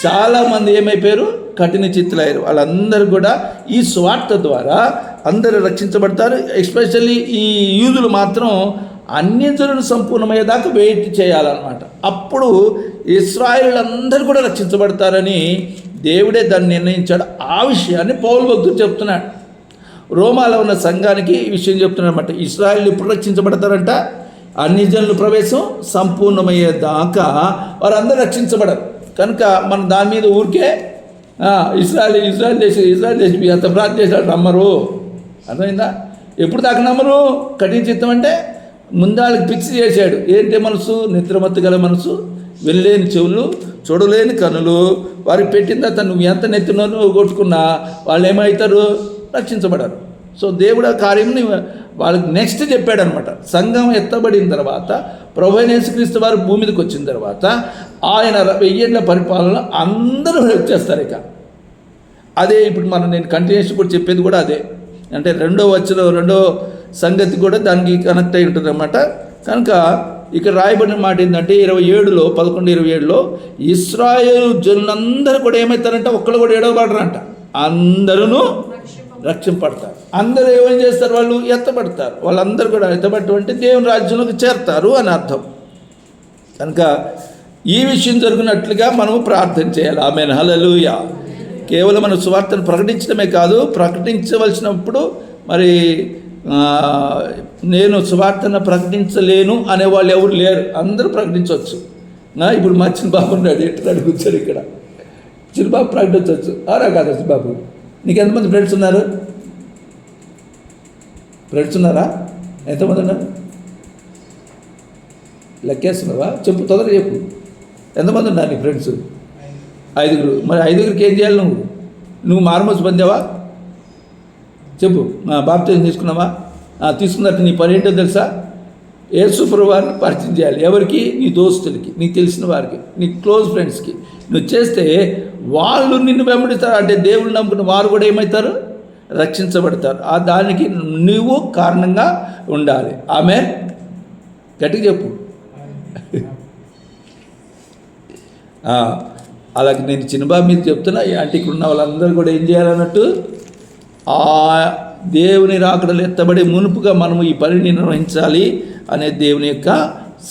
చాలామంది ఏమైపోయారు? కఠిన చిత్తులయ్యారు. వాళ్ళందరూ కూడా ఈ స్వార్థ ద్వారా అందరూ రక్షించబడతారు. ఎస్పెషల్లీ ఈ యూదులు మాత్రం అన్యజనులు సంపూర్ణమయ్యేదాకా వెయిట్ చేయాలన్నమాట. అప్పుడు ఇశ్రాయేలులందరూ కూడా రక్షించబడతారని దేవుడే దాన్ని నిర్ణయించాడు. ఆ విషయాన్ని పౌలు భక్తుడు చెప్తున్నాడు. రోమాలో ఉన్న సంఘానికి ఈ విషయం చెప్తున్నాడు అనమాట. ఇశ్రాయేలు ఎప్పుడు రక్షించబడతారంట? అన్యజనుల ప్రవేశం సంపూర్ణమయ్యేదాకా వారందరూ రక్షించబడరు. కనుక మనం దాని మీద ఊరికే ఇజ్రాయెల్ దేశం ఎంత ప్రార్థన చేశాడు నమ్మరు. అర్థమైందా? ఎప్పుడు దాకా నమ్మరు? కఠిన చిత్తం అంటే ముందాళ్ళకి ఫిక్స్ చేశాడు. ఏంటి మనసు? నిద్రమత్తు గల మనసు, వెళ్ళలేని చెవులు, చూడలేని కనులు, వారికి పెట్టిన తర్వాత నువ్వు ఎంత నెత్తినో కొట్టుకున్నా వాళ్ళు ఏమవుతారు? రక్షించబడరు. సో దేవుడు ఆ కార్యంని వాళ్ళకి నెక్స్ట్ చెప్పాడనమాట. సంఘం ఎత్తబడిన తర్వాత ప్రభువైన యేసుక్రీస్తు వారు భూమి మీదకి వచ్చిన తర్వాత ఆయన 1000 ఏళ్ల పరిపాలన అందరూ వచ్చేస్తారు. ఇక అదే ఇప్పుడు నేను కంటిన్యూషన్ కూడా చెప్పేది కూడా అదే. అంటే రెండో సంగతి కూడా దానికి కనెక్ట్ అయి ఉంటుంది అన్నమాట. కనుక ఇక్కడ రాయబడిన మాట ఏంటంటే 11:27 ఇశ్రాయేలు జనులందరూ కూడా ఏమవుతారంట? ఒక్కళ్ళు కూడా ఏడవబడరంట, అందరూ రక్షింపడతారు. అందరూ ఏమేం చేస్తారు? వాళ్ళు ఎత్తబడతారు. వాళ్ళందరూ కూడా ఎత్తబడటం అంటే దేవుని రాజ్యంలోకి చేరతారు అని అర్థం. కనుక ఈ విషయం జరిగినట్లుగా మనము ప్రార్థన చేయాలి. ఆమేన్, హల్లెలూయా. కేవలం మన సువార్తను ప్రకటించడమే కాదు, ప్రకటించవలసినప్పుడు మరి నేను సువార్తను ప్రకటించలేను అనేవాళ్ళు ఎవరు లేరు, అందరూ ప్రకటించవచ్చు. ఇప్పుడు మా చిన్నబాబు ఉన్నాడు, ఎట్లా కూర్చొని ఇక్కడ చిన్నబాబు ప్రకటించవచ్చు. ఆరా కాదు చిన్నబాబు, నీకు ఎంతమంది ఫ్రెండ్స్ ఉన్నారు? ఫ్రెండ్స్ ఉన్నారా? ఎంతమంది ఉన్నారు? లెక్కేస్తున్నావా? చెప్పు, తొందరగా చెప్పు. ఎంతమంది ఉన్నారు నీ ఫ్రెండ్స్? 5. మరి 5కి ఏం చేయాలి? నువ్వు మారుమూసి పొందావా? చెప్పు. బాప్తిజం తీసుకున్నావా? తీసుకున్నట్టు నీ పని ఏంటో తెలుసా? యేసు ప్రభువుని పరిచయం చేయాలి. ఎవరికి? నీ దోస్తులకి, నీకు తెలిసిన వారికి, నీ క్లోజ్ ఫ్రెండ్స్కి. నువ్వు చేస్తే వాళ్ళు నిన్ను వెంబడిస్తారు. అంటే దేవుడు నమ్ముకున్న వారు కూడా ఏమవుతారు? రక్షించబడతారు. దానికి నువ్వు కారణంగా ఉండాలి. ఆమేన్. గట్టిగా చెప్పు. అలాగే నేను చిన్నబాబు మీద చెప్తున్నా. అంటే ఇక్కడ ఉన్న వాళ్ళందరూ కూడా ఏం చేయాలన్నట్టు, ఆ దేవుని రాకడలు ఎత్తబడి మునుపుగా మనము ఈ పనిని నిర్వహించాలి అనే దేవుని యొక్క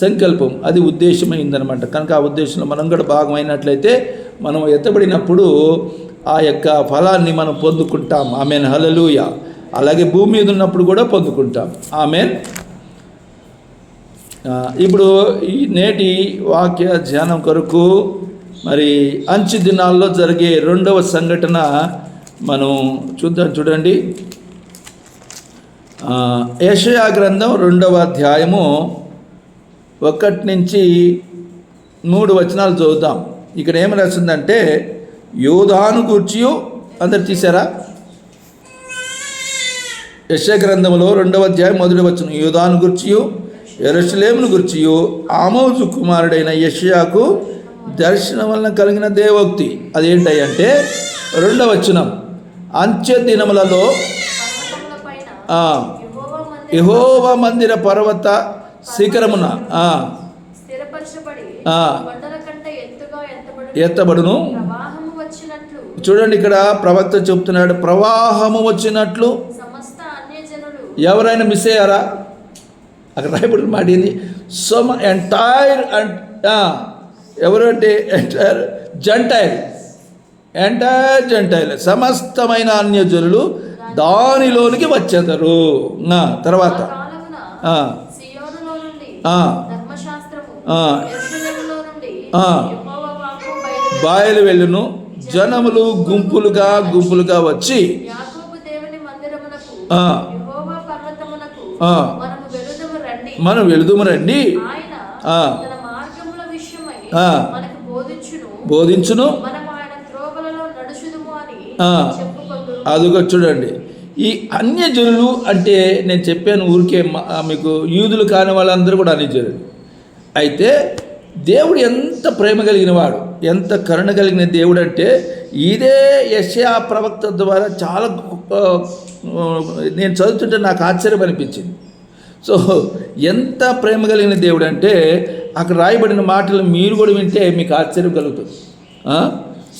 సంకల్పం, అది ఉద్దేశమైందనమాట. కనుక ఆ ఉద్దేశంలో మనం కూడా భాగమైనట్లయితే మనం ఎత్తబడినప్పుడు ఆ యొక్క ఫలాన్ని మనం పొందుకుంటాం. ఆమేన్, హల్లెలూయా. అలాగే భూమి మీద ఉన్నప్పుడు కూడా పొందుకుంటాం. ఆమేన్. ఇప్పుడు ఈ నేటి వాక్య ధ్యానం కొరకు మరి అంచు దినాల్లో జరిగే 2వ సంఘటన మనం చూద్దాం. చూడండి, యెషయా గ్రంథం 2వ అధ్యాయము 1 నుంచి 3 వచనాలు చదువుదాం. ఇక్కడ ఏమి రాసిందంటే, యోధాను గూర్చియు, అందరు తీశారా? యెషయా గ్రంథంలో 2వ అధ్యాయం 1వ వచనం, యోధాను గూర్చియు యెరూషలేమును గూర్చియు ఆమోజు కుమారుడైన యెషయాకు దర్శనం వలన కలిగిన దేవోక్తి. అదేంటంటే 2వ వచనం, అంత్య దినములలో యెహోవా మందిర పర్వత శిఖరమున ఎత్తబడును. చూడండి, ఇక్కడ ప్రవక్త చెప్తున్నాడు, ప్రవాహము వచ్చినట్లు. ఎవరైనా మిస్ అయ్యారా? అక్కడ రాయబడిన మాట ఏంది? సమ్ ఎంటైర్ ఎవరంటే ఎంటైర్ జంటైల్ సమస్తమైన అన్యజనులు దానిలోనికి వచ్చేదరు. తర్వాత బాయలు వెళ్ళును, జనములు గుంపులుగా వచ్చి మనం వెళుదుము రండి, బోధించును. అదిగో చూడండి, ఈ అన్యజనులు అంటే నేను చెప్పాను ఊరికే మీకు యూదులు కాని వాళ్ళందరూ కూడా అన్యజనులు. అయితే దేవుడు ఎంత ప్రేమ కలిగిన వాడు, ఎంత కరుణ కలిగిన దేవుడు అంటే ఇదే యెషయా ప్రవక్త ద్వారా చాలా నేను చదువుతుంటే నాకు ఆశ్చర్యం అనిపించింది. సో ఎంత ప్రేమ కలిగిన దేవుడు అంటే అక్కడ రాయబడిన మాటలు మీరు కూడా వింటే మీకు ఆశ్చర్యం కలుగుతుంది.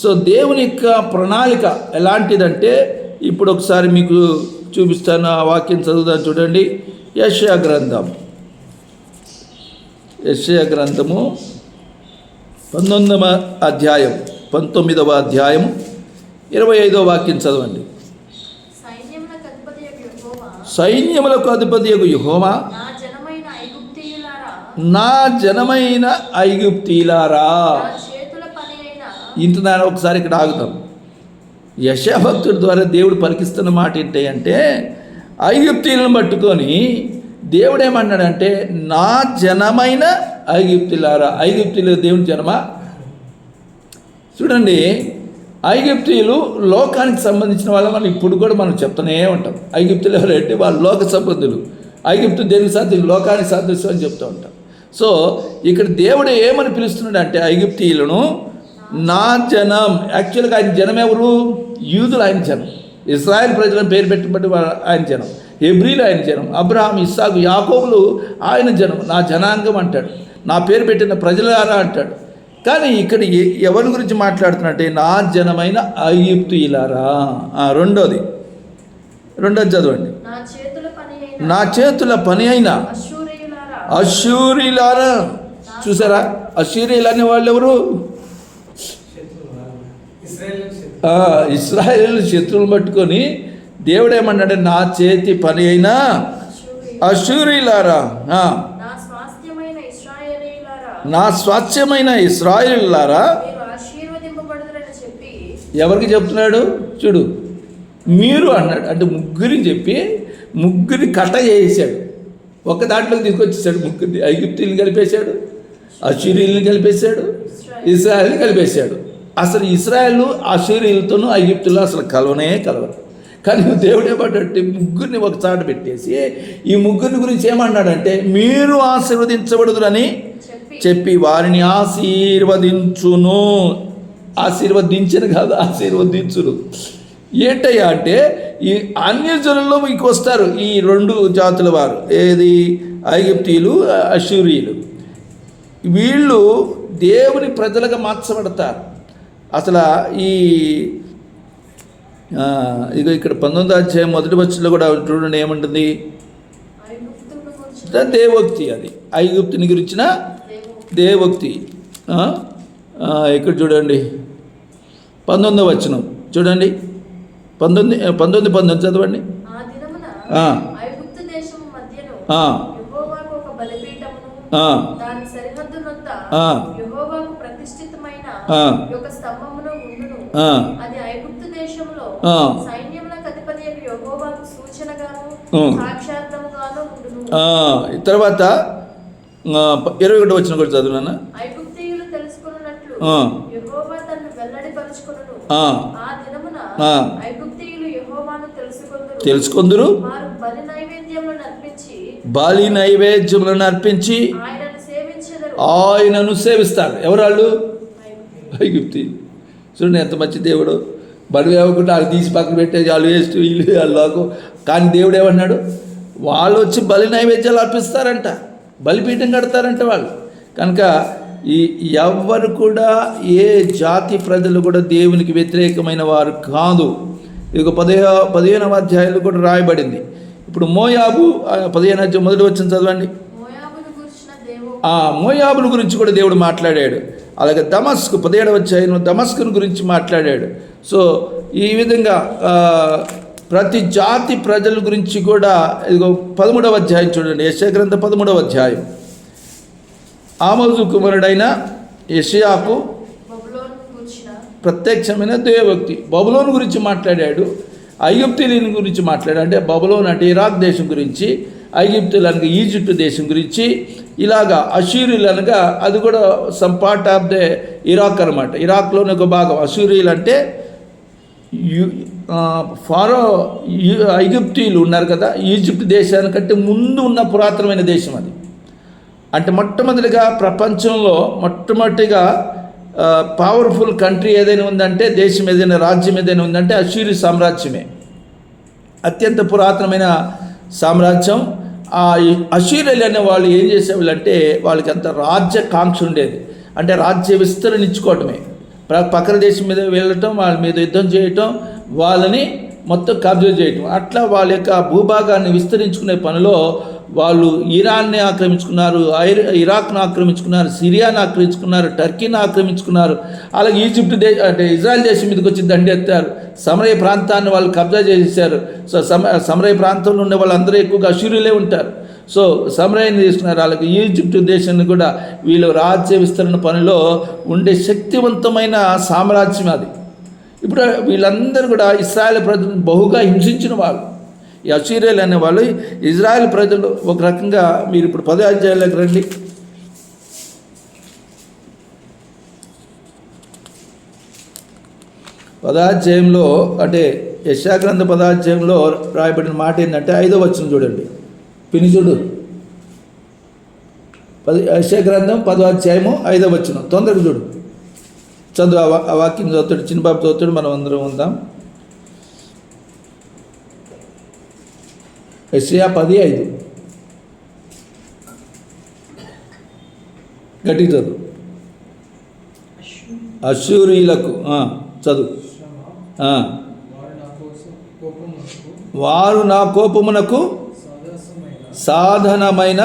సో దేవుని యొక్క ప్రణాళిక ఎలాంటిదంటే ఇప్పుడు ఒకసారి మీకు చూపిస్తాను, ఆ వాక్యం చదువుతాను చూడండి. యెషయా గ్రంథము 19వ అధ్యాయం 25వ వాక్యం చదవండి. సైన్యములకు అధిపతియగు యెహోవా, నా జనమైన ఐగుప్తీయులారా. ఇంటున్నారా? ఒకసారి ఇక్కడ ఆగుతాం. యెషయా భక్తుడి ద్వారా దేవుడు పలికిస్తున్న మాట ఏంటంటే ఐగుప్తీయులను పట్టుకొని దేవుడు ఏమన్నాడంటే నా జనమైన ఐగుప్తీయులారా. ఐగుప్తీయులు దేవుని జనమా? చూడండి, ఐగుప్తీయులు లోకానికి సంబంధించిన వాళ్ళ మనం ఇప్పుడు కూడా మనం చెప్తూనే ఉంటాం. ఐగుప్తులు ఎవరంటే వాళ్ళు లోక సంబంధులు. ఐగుప్తు దేనికి సాధ్యం? లోకానికి సాదృశ్యం అని చెప్తూ ఉంటాం. సో ఇక్కడ దేవుడు ఏమని పిలుస్తున్నాడు అంటే ఐగుప్తీయులను నా జనం. యాక్చువల్గా ఆయన జనం ఎవరు? యూదులు ఆయన జనం. ఇశ్రాయేల్ ప్రజలను పేరు పెట్టబట్టి ఆయన జనం. హెబ్రీలు ఆయన జనం. అబ్రహాం, ఇస్సాకు, యాకోబులు ఆయన జనం. నా జనాంగం అంటాడు, నా పేరు పెట్టిన ప్రజలారా అంటాడు. కానీ ఇక్కడ ఎవరి గురించి మాట్లాడుతున్నట్టే నా జనమైన ఐగుప్తీయులారా. రెండోది చదవండి. నా చేతుల పని అయిన అష్షూరీయులారా. చూసారా? అష్షూరీయులు అనే వాళ్ళు ఎవరు? ఇశ్రాయేలు శత్రువులు పట్టుకొని దేవుడు ఏమన్నాడు? నా చేతి పని అయినా అష్షూరీయులారా, నా స్వాస్థ్యమైన ఇశ్రాయేలులారా. ఎవరికి చెప్తున్నాడు? చూడు, మీరు అన్నాడు. అంటే ముగ్గురిని చెప్పి ముగ్గురిని కట్ట చేసాడు. ఒక దాంట్లోకి తీసుకొచ్చేసాడు. ముగ్గురిని ఐగుప్తీయులను కలిపేశాడు, అష్షూరీయులను కలిపేశాడు, ఇశ్రాయేల్ని కలిపేశాడు. అసలు ఇశ్రాయేల్ అష్షూరీయులతోనూ ఐగుప్తులు అసలు కలవరు. కానీ దేవుడు ఏమంటే ముగ్గురిని ఒక చాట పెట్టేసి ఈ ముగ్గురిని గురించి ఏమన్నాడంటే మీరు ఆశీర్వదించబడుదురని చెప్పి వారిని ఆశీర్వదించును. ఆశీర్వదించను కాదు, ఆశీర్వదించును. ఏంటయ్యా అంటే ఈ అన్యజనుల్లో మీకు వస్తారు ఈ రెండు జాతుల వారు. ఏది? ఐగుప్తీయులు, అష్షూరీయులు. వీళ్ళు దేవుని ప్రజలుగా మార్చబడతారు. అసలు ఇక ఇక్కడ 19వ అధ్యాయం 1వ వచనంలో కూడా చూడండి ఏమంటుంది? దేవోక్తి. అది ఐగుప్తుని గురించిన దేవోక్తి. ఇక్కడ చూడండి 19వ వచనం చూడండి. 19 చదవండి. తర్వాత 21వ వచనం కూడా చదువునా? తెలుసుకొందురు, బలి నైవేద్యములను అర్పించి ఆయనను సేవిస్తారు. ఎవరాళ్ళు? ఐగుప్తి. చూడండి ఎంత మంచి దేవుడు. బలి వేయకుండా వాళ్ళు తీసి పక్కన పెట్టేది, వాళ్ళు వేస్ట్, వీళ్ళు వాళ్ళకు. కానీ దేవుడు ఏమన్నాడు? వాళ్ళు వచ్చి బలి నైవేద్యాలు అర్పిస్తారంట, బలిపీఠం కడతారంట వాళ్ళు. కనుక ఎవ్వరు కూడా ఏ జాతి ప్రజలు కూడా దేవునికి వ్యతిరేకమైన వారు కాదు. ఇక 15వ అధ్యాయంలో కూడా రాయబడింది. ఇప్పుడు మోయాబు 15వ అధ్యాయం 1వ వచనం చదవండి. మోయాబుల గురించి కూడా దేవుడు మాట్లాడాడు. అలాగే దమస్కు 17వ అధ్యాయంలో దమస్కుని గురించి మాట్లాడాడు. సో ఈ విధంగా ప్రతి జాతి ప్రజల గురించి కూడా 13వ అధ్యాయం చూడండి, యెషయా గ్రంథం 13వ అధ్యాయం. ఆమోజు కుమారుడైన యెషయాకు ప్రత్యక్షమైన దేవోక్తి. బబులోను గురించి మాట్లాడాడు, ఐగుప్తీయుల గురించి మాట్లాడాడు. అంటే బబులోన్ అంటే ఇరాక్ దేశం గురించి, ఐగుప్తులు అనగా ఈజిప్ట్ దేశం గురించి, ఇలాగా అషూరీలు అనగా అది కూడా some part of the Iraq అనమాట. ఇరాక్లోని ఒక భాగం. అషూరీలు అంటే ఫారో ఐగుప్తీయులు ఉన్నారు కదా, ఈజిప్ట్ దేశానికంటే ముందు ఉన్న పురాతనమైన దేశం అది. అంటే మొట్టమొదటిగా ప్రపంచంలో మొట్టమొదటిగా పవర్ఫుల్ కంట్రీ ఏదైనా ఉందంటే, దేశం ఏదైనా, రాజ్యం ఏదైనా ఉందంటే అషూరీ సామ్రాజ్యమే. అత్యంత పురాతనమైన సామ్రాజ్యం. ఆ అషూరీలు అనే వాళ్ళు ఏం చేసేవాళ్ళు అంటే, వాళ్ళకి అంత రాజ్యకాంక్ష ఉండేది. అంటే రాజ్య విస్తరణించుకోవటమే, పక్కన దేశం మీద వెళ్ళటం, వాళ్ళ మీద యుద్ధం చేయటం, వాళ్ళని మొత్తం కబ్జా చేయటం. అట్లా వాళ్ళ యొక్క భూభాగాన్ని విస్తరించుకునే పనిలో వాళ్ళు ఇరాన్ని ఆక్రమించుకున్నారు, ఇరాక్ను ఆక్రమించుకున్నారు, సిరియాను ఆక్రమించుకున్నారు, టర్కీని ఆక్రమించుకున్నారు. అలాగే ఈజిప్ట్ అంటే ఇజ్రాయెల్ దేశం మీదకి వచ్చి దండెత్తారు. సమరయ ప్రాంతాన్ని వాళ్ళు కబ్జా చేసేసారు. సో సమరయ ప్రాంతంలో ఉండే వాళ్ళందరూ ఎక్కువగా అషూరీలే ఉంటారు. సో సమరయాన్ని తీసుకున్నారు. అలాగే ఈజిప్ట్ దేశాన్ని కూడా వీళ్ళు రాజ్య విస్తరణ పనిలో ఉండే శక్తివంతమైన సామ్రాజ్యం అది. ఇప్పుడు వీళ్ళందరూ కూడా ఇశ్రాయేల్ ప్రజలను బహుగా హింసించిన వాళ్ళు. ఈ అషూరీయులు అనేవాళ్ళు ఇజ్రాయెల్ ప్రజలు ఒక రకంగా. మీరు ఇప్పుడు 10వ అధ్యాయంలోకి రండి. 10వ అధ్యాయంలో అంటే యెషయా గ్రంథం 10వ అధ్యాయంలో రాయబడిన మాట ఏంటంటే 5వ వచనం చూడండి, పిని చూడు. యెషయా గ్రంథం 10వ అధ్యాయము 5వ వచనం, తొందరగా చూడు, చదువు. ఆ వాక్యం చదువుతాడు, చిన్నబాబు చదువుతాడు, మనం అందరం ఉందాం. యెషయా 10:5 గట్టిగా చదువు. అషూరీయులకు చదువు. వారు నా కోపమునకు సాధనమైన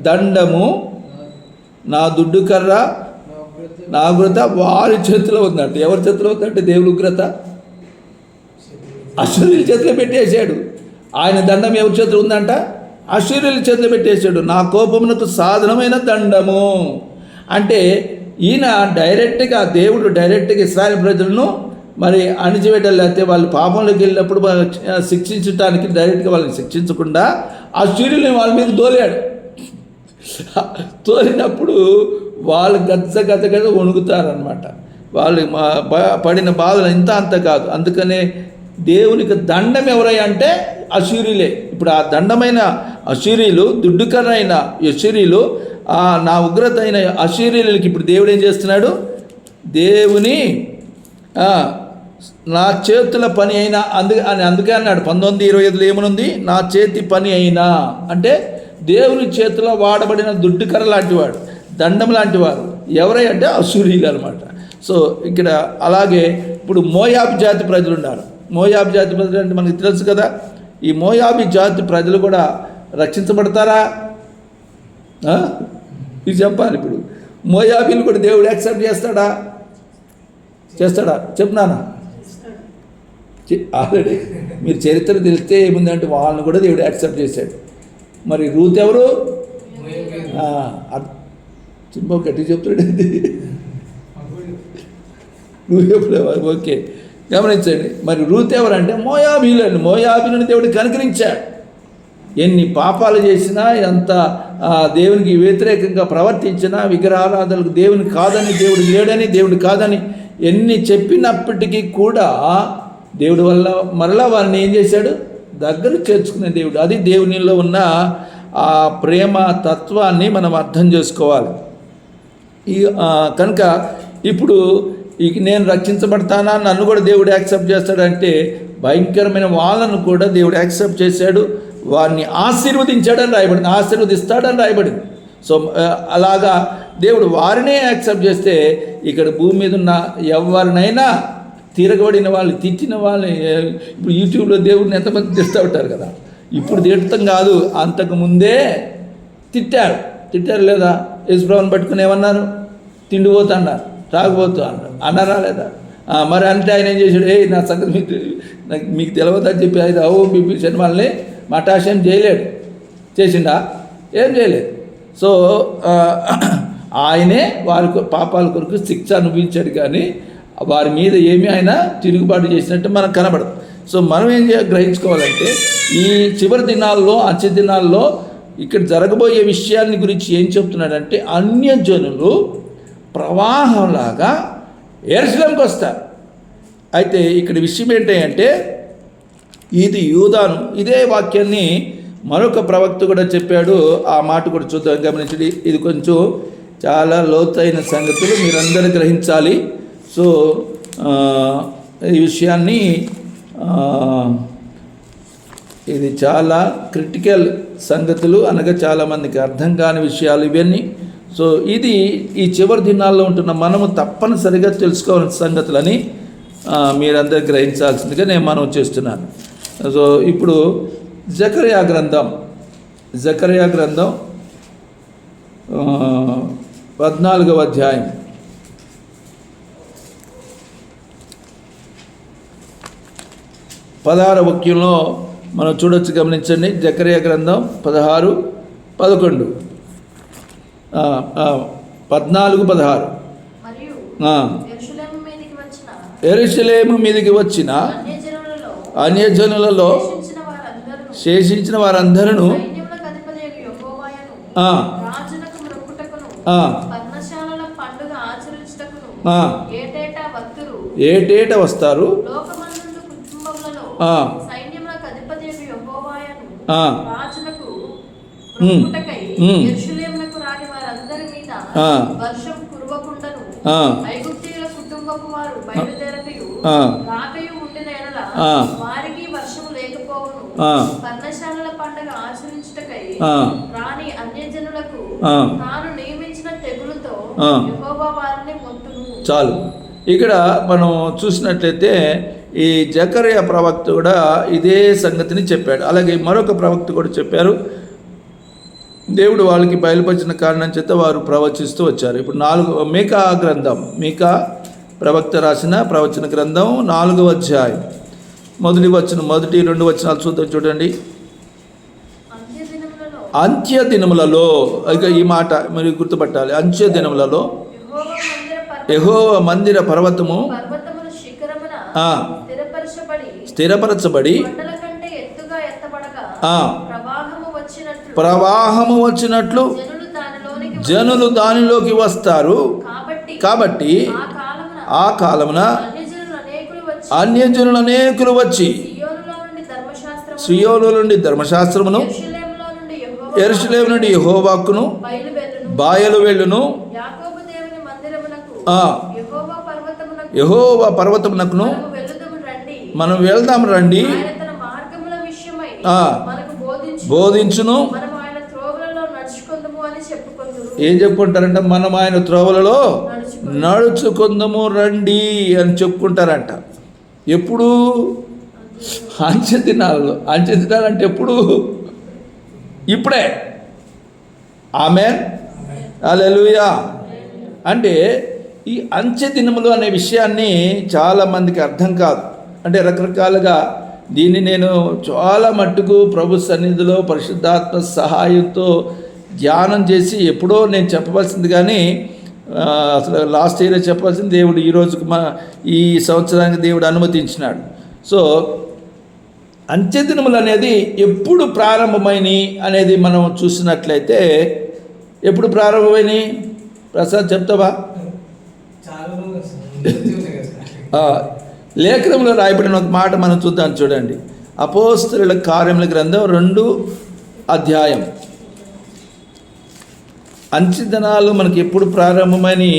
దండము, నా దుడ్డు కర్ర, నా ఉగ్రత వారి చేతిలో ఉందంట. ఎవరి చేతిలో ఉందంటే దేవుని ఉగ్రత అషూరీయుల చేతిలో పెట్టేశాడు. ఆయన దండం ఎవరి చేతిలో ఉందంట? అషూరీయుల చేతిలో పెట్టేశాడు. నా కోపమునకు సాధనమైన దండము అంటే ఈయన డైరెక్ట్గా, దేవుడు డైరెక్ట్గా ఇశ్రాయేల్ ప్రజలను మరి అణిచివేయడం, లేకపోతే వాళ్ళు పాపంలోకి వెళ్ళినప్పుడు శిక్షించడానికి డైరెక్ట్గా వాళ్ళని శిక్షించకుండా అషూరీయుల్ని వాళ్ళ మీద తోలాడు. తోలినప్పుడు వాళ్ళు గజ్జ వణుకుతారనమాట. వాళ్ళు పడిన బాధలు ఇంత అంత కాదు. అందుకనే దేవునికి దండం ఎవరై అంటే అషూరీయులే. ఇప్పుడు ఆ దండమైన అషూరీయులు, దుడ్డుకరైన అషూరీయులు, నా ఉగ్రత అయిన అషూరీయులకి ఇప్పుడు దేవుడు ఏం చేస్తున్నాడు? దేవుని నా చేతుల పని అయినా అందుకే అన్నాడు 19:25 ఏమనుంది? నా చేతి పని అయినా అంటే దేవుని చేతిలో వాడబడిన దుడ్డుకర్ర లాంటివాడు, దండం లాంటివారు ఎవరై అంటే అషూరీయులు అనమాట. సో ఇక్కడ అలాగే ఇప్పుడు మోయాబు జాతి ప్రజలు ఉన్నారు. మోయాబు జాతి ప్రజలు అంటే మనకు తెలుసు కదా. ఈ మోయాబు జాతి ప్రజలు కూడా రక్షించబడతారా? ఇది చెప్పాలి. ఇప్పుడు మోయాబీలు కూడా దేవుడు యాక్సెప్ట్ చేస్తాడా? చెప్తున్నానా? ఆల్రెడీ మీరు చరిత్ర తెలిస్తే ఏముందంటే వాళ్ళని కూడా దేవుడు యాక్సెప్ట్ చేశాడు. మరి రూత్ ఎవరు? చింప గట్టి చెప్తాడు. నువ్వు చెప్పలేవా? ఓకే, గమనించండి. మరి రూత్ ఎవరంటే మోయాబీయులండి. మోయాబీయులను దేవుడు కనికరించాడు. ఎన్ని పాపాలు చేసినా, ఎంత దేవునికి వ్యతిరేకంగా ప్రవర్తించినా, విగ్రహారాధనలకు దేవుని కాదని, దేవుడు లేడని, దేవుడు కాదని ఎన్ని చెప్పినప్పటికీ కూడా దేవుడి వల్ల మరలా వారిని ఏం చేశాడు? దగ్గర చేర్చుకునే దేవుడు. అది దేవునిలో ఉన్న ఆ ప్రేమ తత్వాన్ని మనం అర్థం చేసుకోవాలి. కనుక ఇప్పుడు నేను రక్షించబడతానా, నన్ను కూడా దేవుడు యాక్సెప్ట్ చేస్తాడంటే భయంకరమైన వాళ్ళను కూడా దేవుడు యాక్సెప్ట్ చేశాడు. వారిని ఆశీర్వదించాడని రాయబడింది, ఆశీర్వదిస్తాడని రాయబడింది. సో అలాగా దేవుడు వారినే యాక్సెప్ట్ చేస్తే ఇక్కడ భూమి మీద ఉన్న ఎవరినైనా తిరగబడిన వాళ్ళు, తిట్టిన వాళ్ళని, ఇప్పుడు యూట్యూబ్లో దేవుడిని ఎంతమంది తిడుతూ ఉంటారు కదా. ఇప్పుడు తిడతాం కాదు, అంతకుముందే తిట్టారు లేదా? యేసుప్రభుని పట్టుకుని ఏమన్నారు? తిండిపోతూ అన్నారు, తాగుబోతూ అన్నారు, అన్నారా లేదా? మరి అంటే ఆయన ఏం చేశాడు? నా సంగతి మీకు తెలియదని చెప్పి ఆయన బింబించండి వాళ్ళని మటాశయం చేయలేడు. చేసిండా? ఏం చేయలేదు. సో ఆయనే వారి పాపాల కొరకు శిక్ష అనుభవించాడు, కానీ వారి మీద ఏమీ ఆయన తిరుగుబాటు చేసినట్టు మనకు కనబడదు. సో మనం ఏం గ్రహించుకోవాలంటే ఈ చివరి దినాల్లో, అంచె దినాల్లో ఇక్కడ జరగబోయే విషయాన్ని గురించి ఏం చెప్తున్నాడంటే, అన్యజనులు ప్రవాహంలాగా యెరూషలేముకి వస్తారు. అయితే ఇక్కడ విషయం ఏంటంటే, ఇది యూదాను, ఇదే వాక్యాన్ని మరొక ప్రవక్త కూడా చెప్పాడు. ఆ మాట కూడా చూద్దాం, గమనించండి. ఇది కొంచెం చాలా లోతైన సంగతులు మీరందరూ గ్రహించాలి. సో ఈ విషయాన్ని ఇది చాలా క్రిటికల్ సంగతులు, అనగా చాలామందికి అర్థం కాని విషయాలు ఇవన్నీ. సో ఇది ఈ చివరి దినాల్లో ఉంటున్న మనము తప్పనిసరిగా తెలుసుకోవాల్సిన సంగతులని మీరందరూ గ్రహించాల్సిందిగా నేను మనవి చేస్తున్నాను. సో ఇప్పుడు జకర్యా గ్రంథం 14వ అధ్యాయం 16వ వాక్యంలో మనం చూడొచ్చు, గమనించండి. జకర్యా గ్రంథం 16, 11, 14, 16. యెరూషలేము మీదికి వచ్చిన అన్యజనులలో శేషించిన వారందరూ ఏటేట వస్తారు. వారికి వర్షము లేకపోవును. పర్ణశాలల పండుగ ఆచరించుటకై రాని అన్యజనులకు తాను నియమించిన తెగులుతో యెహోవా వారిని మొత్తును. చాలు. ఇక్కడ మనం చూసినట్లయితే ఈ జకర్యా ప్రవక్త కూడా ఇదే సంగతిని చెప్పాడు. అలాగే మరొక ప్రవక్త కూడా చెప్పారు. దేవుడు వాళ్ళకి బయలుపరిచిన కారణం చేత వారు ప్రవచిస్తూ వచ్చారు. ఇప్పుడు మీకా ప్రవక్త రాసిన ప్రవచన గ్రంథం 4వ అధ్యాయం మొదటి 2 వచనాలు చూద్దాం. చూడండి. అంత్య దినములలో, ఇక ఈ మాట మీరు గుర్తుపట్టాలి. అంత్య దినములలో యెహోవా మందిర పర్వతము స్థిరపరచబడి ప్రవాహము వచ్చినట్లు జనులు దానిలోకి వస్తారు. కాబట్టి ఆ కాలమున అన్యజనులు అనేకులు వచ్చి సియోను నుండి ధర్మశాస్త్రమును, యెరూషలేము నుండి యెహోవాకును బాయలు వెళ్ళును. యెహోవా పర్వతమునకును మనం వెళ్దాం రండి బోధించును. ఏం చెప్పుకుంటారంట? మనం ఆయన త్రోవలలో నడుచుకుందాము రండి అని చెప్పుకుంటారంట. ఎప్పుడు? అంచె దినాలలో. అంచె దినాలంటే ఎప్పుడు? ఇప్పుడే. ఆమేన్, హల్లెలూయా. అంటే ఈ అంచె దినములు అనే విషయాన్ని చాలామందికి అర్థం కాదు. అంటే రకరకాలుగా దీన్ని నేను చాలా మట్టుకు ప్రభు సన్నిధిలో పరిశుద్ధాత్మ సహాయంతో ధ్యానం చేసి ఎప్పుడో నేను చెప్పవలసింది, కానీ అసలు లాస్ట్ ఇయర్ చెప్పాల్సింది దేవుడు ఈ రోజుకు ఈ సంవత్సరానికి దేవుడు అనుమతించినాడు. సో అంచె దినములు అనేది ఎప్పుడు ప్రారంభమైనవి అనేది మనం చూసినట్లయితే, ఎప్పుడు ప్రారంభమైనవి? ప్రసాద్ చెప్తావా? లేఖనంలో రాయబడిన ఒక మాట మనం చూద్దాం. చూడండి. అపోస్తలుల కార్యముల గ్రంథం 2వ అధ్యాయం. అంచె దినాలు మనకి ఎప్పుడు ప్రారంభమని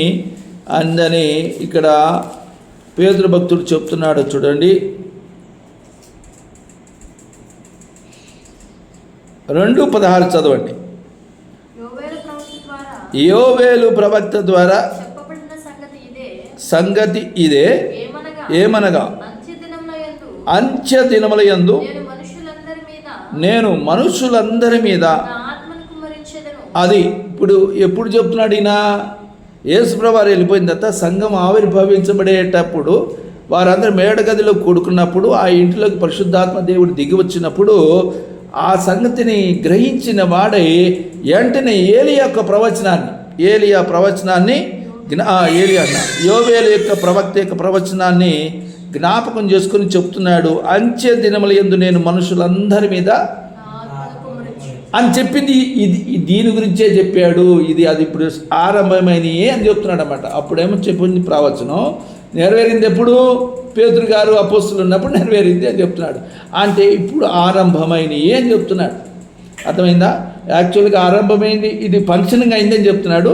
అందని ఇక్కడ పేతురు భక్తుడు చెప్తున్నాడు. చూడండి. 2:16 చదవండి. యోవేలు ప్రవక్త ద్వారా సంగతి ఇదే, ఏమనగా అంత్య దినముల యందు నేను మనుషులందరి మీద అది ఇప్పుడు ఎప్పుడు చెప్తున్నాడు ఈయన? యేసుప్రభువు వారు వెళ్ళిపోయిన తర్వాత సంఘం ఆవిర్భవించబడేటప్పుడు వారందరూ మేడగదిలో కూడుకున్నప్పుడు ఆ ఇంటిలోకి పరిశుద్ధాత్మ దేవుడు దిగి వచ్చినప్పుడు ఆ సంగతిని గ్రహించిన వాడై వెంటనే ఏలియా ప్రవచనాన్ని యోవేలు యొక్క ప్రవక్త యొక్క ప్రవచనాన్ని జ్ఞాపకం చేసుకుని చెప్తున్నాడు. అంచె దినముల యందు నేను మనుషులందరి మీద అని చెప్పింది ఇది దీని గురించే చెప్పాడు. అది ఇప్పుడు ఆరంభమైనవి అని చెప్తున్నాడు అన్నమాట. అప్పుడేమో చెప్పింది ప్రవచనం నెరవేరింది ఎప్పుడు? పేతురు గారు అపోస్తులు ఉన్నప్పుడు నెరవేరింది అని చెప్తున్నాడు. అంటే ఇప్పుడు ఆరంభమైనవి అని చెప్తున్నాడు. అర్థమైందా? యాక్చువల్గా ఆరంభమైంది, ఇది ఫంక్షనింగ్ అయిందని చెప్తున్నాడు.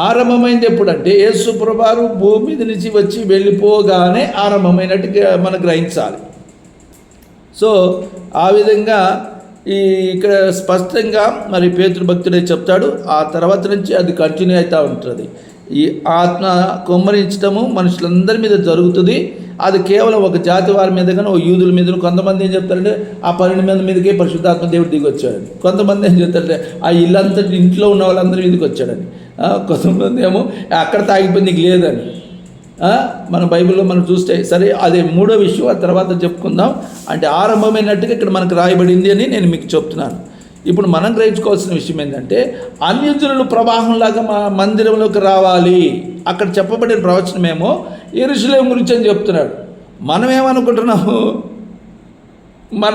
ఆరంభమైంది ఎప్పుడంటే యేసు ప్రభువు భూమి మీద నుంచి వచ్చి వెళ్ళిపోగానే ఆరంభమైనట్టుగా మనం గ్రహించాలి. సో ఆ విధంగా ఇక్కడ స్పష్టంగా మరి పేతురు భక్తుడే చెప్తాడు. ఆ తర్వాత నుంచి అది కంటిన్యూ అవుతూ ఉంటుంది. ఈ ఆత్మ కుమ్మరించడము మనుషులందరి మీద జరుగుతుంది. అది కేవలం ఒక జాతి వారి మీద కానీ ఒక యూదుల మీద. కొంతమంది ఏం చెప్తారంటే ఆ 12 మంది మీదకే పరిశుద్ధాత్మ దేవుడు దిగి వచ్చాడని. కొంతమంది ఏం చెప్తారంటే ఆ ఇల్లంతా ఇంట్లో ఉన్న వాళ్ళందరి మీదకి వచ్చాడని. కొంతమంది ఏమో అక్కడ తాగిపోయి నీకు లేదని. మన బైబిల్లో మనం చూస్తే సరే, అదే మూడో విషయం, ఆ తర్వాత చెప్పుకుందాం. అంటే ఆరంభమైనట్టుగా ఇక్కడ మనకు రాయబడింది అని నేను మీకు చెప్తున్నాను. ఇప్పుడు మనం గ్రహించుకోవాల్సిన విషయం ఏంటంటే అన్యజనులు ప్రవాహంలాగా మా మందిరంలోకి రావాలి. అక్కడ చెప్పబడిన ప్రవచనమేమో యెరూషలేము గురించి అని చెప్తున్నాడు. మనం ఏమనుకుంటున్నాము? మన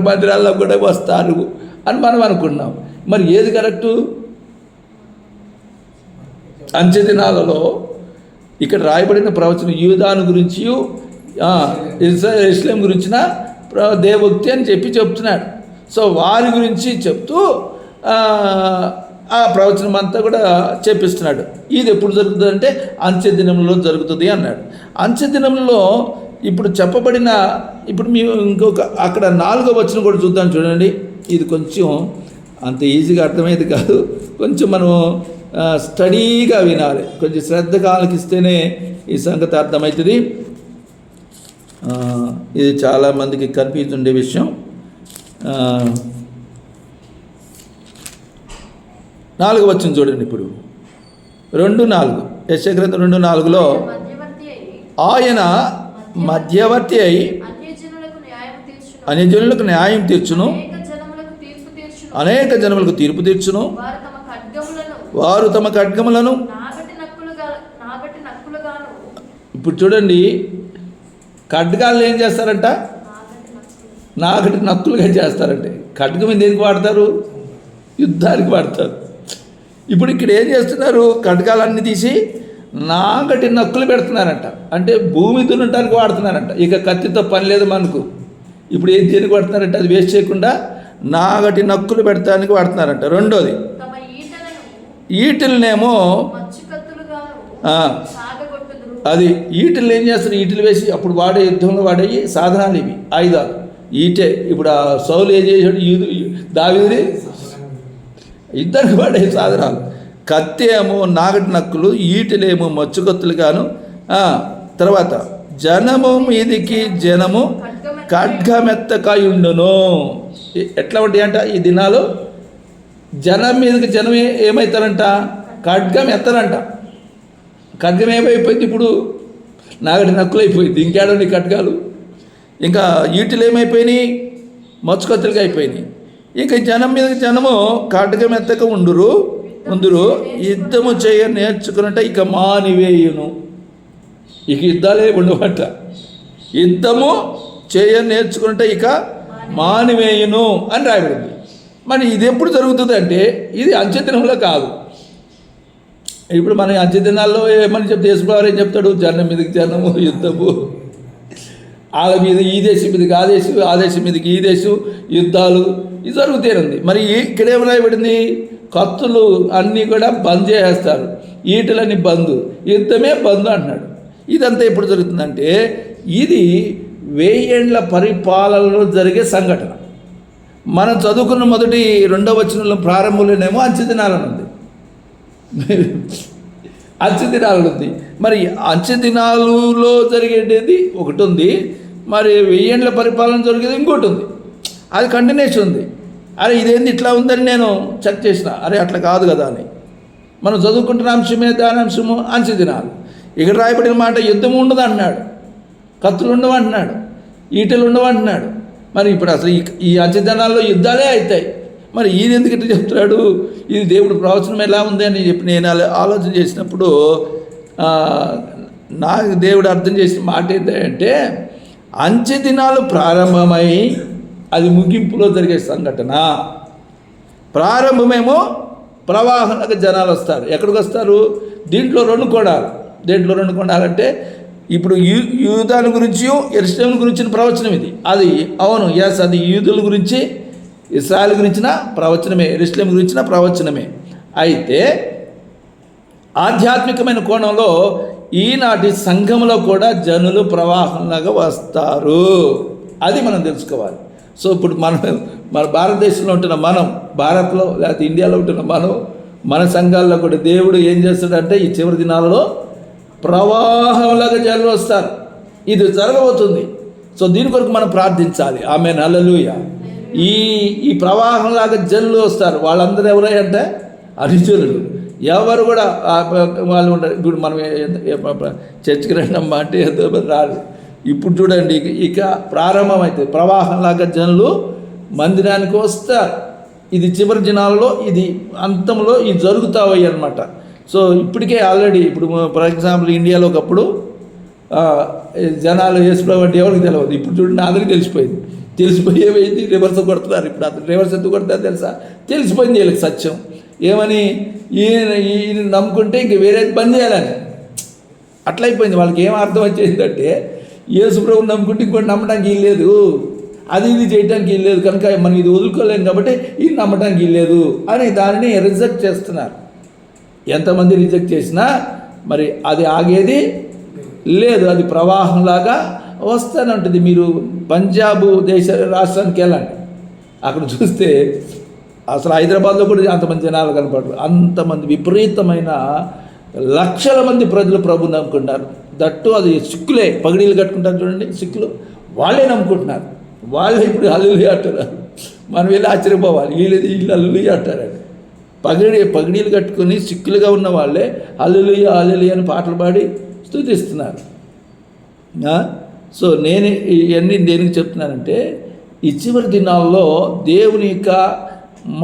మందిరాల్లో కూడా వస్తారు అని మనం అనుకుంటున్నాం. మరి ఏది కరెక్టు? అంచె దినాలలో ఇక్కడ రాయబడిన ప్రవచనం యూదాను గురించి యెరూషలేము గురించిన దేవోక్తి అని చెప్తున్నాడు. సో వారి గురించి చెప్తూ ఆ ప్రవచనం అంతా కూడా చెప్పిస్తున్నాడు. ఇది ఎప్పుడు జరుగుతుంది అంటే అంచె దినంలో జరుగుతుంది అన్నాడు. అంచె దినంలో ఇప్పుడు చెప్పబడిన ఇప్పుడు మేము ఇంకొక అక్కడ 4వ వచనం కూడా చూద్దాం. చూడండి, ఇది కొంచెం అంత ఈజీగా అర్థమయ్యేది కాదు. కొంచెం మనం స్టడీగా వినాలి, కొంచెం శ్రద్ధగా ఆలకిస్తేనే ఈ సంగతి అర్థమవుతుంది. ఇది చాలామందికి కన్ఫ్యూజ్ ఉండే విషయం. 4వ వచనం చూడండి. ఇప్పుడు 2:4 యెషయా గ్రంథం 2:4లో ఆయన మధ్యవర్తి అయి అన్యజనులకు న్యాయం తీర్చును, అనేక జనములకు తీర్పు తీర్చును. వారు తమ ఖడ్గములను ఇప్పుడు చూడండి, ఖడ్గాలు ఏం చేస్తారంట? నాగటి నక్కులుగా చేస్తారంటే. ఖడ్గం దేనికి వాడతారు? యుద్ధానికి వాడతారు. ఇప్పుడు ఇక్కడ ఏం చేస్తున్నారు? ఖడ్గాలన్నీ తీసి నాగటి నక్కులు పెడుతున్నారంట. అంటే భూమి దున్నటానికి వాడుతున్నారంట. ఇక కత్తితో పని లేదు మనకు. ఇప్పుడు ఏం దేనికి వాడుతున్నారంటే అది వేస్ట్ చేయకుండా నాగటి నక్కులు పెడతానికి వాడుతున్నారంట. రెండోది ఈటలనేమో అది ఈటలు ఏం చేస్తారు? ఈటలు వేసి అప్పుడు వాడే యుద్ధంలో వాడే సాధనాలు ఇవి, ఆయుధాలు. ఈటే ఇప్పుడు ఆ సౌలు ఏం చేశాడు? దావీదుని యుద్ధానికి వాడే సాధనాలు. కత్తి ఏమో నాగటి నక్కులు, ఈటలేమో మచ్చుకత్తులు గాను. తర్వాత జనము మీదికి జనము ఖడ్గమెత్తకాయుండును. ఎట్లా ఉంటాయి అంట ఈ దినాలు? జనం మీదకి జనం ఏమవుతారంట? ఖడ్గం ఎత్తరంట. ఖడ్గం ఏమైపోయింది? ఇప్పుడు నాగటి నక్కులు అయిపోయింది. ఇంకేడండి ఖడ్గాలు? ఇంకా ఈటలు ఏమైపోయినాయి? మచ్చుకత్తులుగా అయిపోయినాయి. ఇంకా జనం మీదకి జనము ఖడ్గం ఎత్తక ఉందురు యుద్ధము చేయ నేర్చుకున్నట్ట ఇక మానివేయును. ఇక యుద్ధాలే ఉండవట. యుద్ధము చేయ నేర్చుకున్నట్ట ఇక మానివేయును అని రాయబడింది. మరి ఇది ఎప్పుడు జరుగుతుంది అంటే ఇది అంచె దినంలో కాదు. ఇప్పుడు మన అంచె దినాల్లో ఏమని చెప్తే యేసుప్రభువు ఏం చెప్తాడు? జనం మీదకి జనము, యుద్ధము, వాళ్ళ మీద ఈ దేశం మీదకి ఆ దేశం మీదకి ఈ దేశం, యుద్ధాలు ఇది జరుగుతూనే. మరి ఇక్కడ ఏం రాయబడింది? కత్తులు అన్నీ కూడా బంద్ చేసేస్తారు, ఈటలన్నీ బంద్, యుద్ధమే బంద్ అంటున్నాడు. ఇదంతా ఎప్పుడు జరుగుతుందంటే ఇది 1000 ఏండ్ల పరిపాలనలో జరిగే సంఘటన. మనం చదువుకున్న మొదటి 2వ వచనంలో ప్రారంభంలోనేమో అంచె దినాలను ఉంది. అంచె దినాలు ఉంది. మరి అంచె దినాలలో జరిగేది ఒకటి ఉంది, మరి 1000 ఏండ్ల పరిపాలన జరిగేది ఇంకోటి ఉంది. అది కంటిన్యూషన్ ఉంది. అరే ఇదేంది ఇట్లా ఉందని నేను చెక్ చేసిన, అరే అట్లా కాదు కదా అని. మనం చదువుకుంటున్న అంశమే దాని అంశము అంచె దినాలు. ఇక్కడ రాయబడిన మాట యుద్ధం ఉండదు అంటున్నాడు, కత్తులు ఉండవు అంటున్నాడు, ఈటలు ఉండవు అంటున్నాడు. మరి ఇప్పుడు అసలు ఈ అంచె దినాల్లో యుద్ధాలే అవుతాయి. మరి ఇది ఎందుకు ఇట్లా చెప్తున్నాడు? ఇది దేవుడు ప్రవచనం ఎలా ఉంది అని చెప్పి నేను ఆలోచన చేసినప్పుడు నాకు దేవుడు అర్థం చేసిన మాట ఏంటంటే, అంచె దినాలు ప్రారంభమై అది ముగింపులో జరిగే సంఘటన. ప్రారంభమేమో ప్రవాహంగా జనాలు వస్తారు. ఎక్కడికి వస్తారు? దీంట్లో రెండు కొనాలంటే ఇప్పుడు యూదాల గురించి యెరూషలేము గురించిన ప్రవచనం ఇది. అది అవును, ఎస్, అది యూదుల గురించి ఇశ్రాయేలు గురించిన ప్రవచనమే, యెరూషలేము గురించిన ప్రవచనమే. అయితే ఆధ్యాత్మికమైన కోణంలో ఈనాటి సంఘంలో కూడా జనులు ప్రవాహంలాగా వస్తారు. అది మనం తెలుసుకోవాలి. సో ఇప్పుడు మన భారతదేశంలో ఉంటున్న మనం, భారత్లో లేకపోతే ఇండియాలో ఉంటున్న మన సంఘాల్లో కూడా దేవుడు ఏం చేస్తాడంటే ఈ చివరి దినాలలో ప్రవాహంలాగా జనులు వస్తారు. ఇది జరగబోతుంది. సో దీని కొరకు మనం ప్రార్థించాలి. ఆమేన్, హల్లెలూయా. ఈ ప్రవాహంలాగా జనులు వస్తారు. వాళ్ళందరూ ఎవరంటే అరిజనులు. ఎవరు కూడా వాళ్ళు ఉండరు. ఇప్పుడు మనం చర్చికి రండమ్మా అంటే ఎంతో రాదు. ఇప్పుడు చూడండి, ఇక ప్రారంభమైతే ప్రవాహంలాగా జనులు మందిరానికి వస్తారు. ఇది చివరి దినాలలో, ఇది అంతంలో ఇది జరుగుతాయి అన్నమాట. సో ఇప్పటికే ఆల్రెడీ ఇప్పుడు ఫర్ ఎగ్జాంపుల్ ఇండియాలో ఒకప్పుడు జనాలు యేసుప్రభు అంటే ఎవరికి తెలియదు. ఇప్పుడు చూడండి అందరికీ తెలిసిపోయేది రివర్స్ కొడుతున్నారు. ఇప్పుడు అతను రివర్స్ ఎందుకు కొడతారు తెలుసా? తెలిసిపోయింది వీళ్ళకి సత్యం. ఏమని? ఈయన నమ్ముకుంటే ఇంక వేరేది బంద్ చేయాలని అట్లయిపోయింది. వాళ్ళకి ఏం అర్థం వచ్చేసిందంటే యేసుప్రభుని నమ్ముకుంటే ఇంకోటి నమ్మడానికి వీల్లేదు, అది ఇది చేయడానికి వీల్లేదు, కనుక మనం ఇది వదులుకోలేము కాబట్టి ఇది నమ్మడానికి వీల్లేదు అని దానిని రిజెక్ట్ చేస్తున్నారు. ఎంతమంది రిజెక్ట్ చేసినా మరి అది ఆగేది లేదు. అది ప్రవాహంలాగా వస్తూనే ఉంటుంది. మీరు పంజాబ్ రాష్ట్రానికి వెళ్ళండి, అక్కడ చూస్తే అసలు హైదరాబాద్లో కూడా అంతమంది జనాలు కనపడరు. అంతమంది విపరీతమైన లక్షల మంది ప్రజలు ప్రభు నమ్ముకుంటారు. దట్టు అది సిక్కులే, పగిడీలు కట్టుకుంటారు చూడండి, సిక్కులు వాళ్ళే నమ్ముకుంటున్నారు. వాళ్ళే ఇప్పుడు హల్లెలూయా అంటారు. మనం వెళ్ళి ఆశ్చర్యపోవాలి, వీళ్ళు హల్లెలూయా అంటారండి. పగిడీలు కట్టుకుని సిక్కులుగా ఉన్న వాళ్ళే హల్లెలూయా హల్లెలూయా అని పాటలు పాడి స్తుతిస్తున్నారు. సో నేను ఇవన్నీ దేనికి చెప్తున్నానంటే, ఈ చివరి దినాల్లో దేవుని యొక్క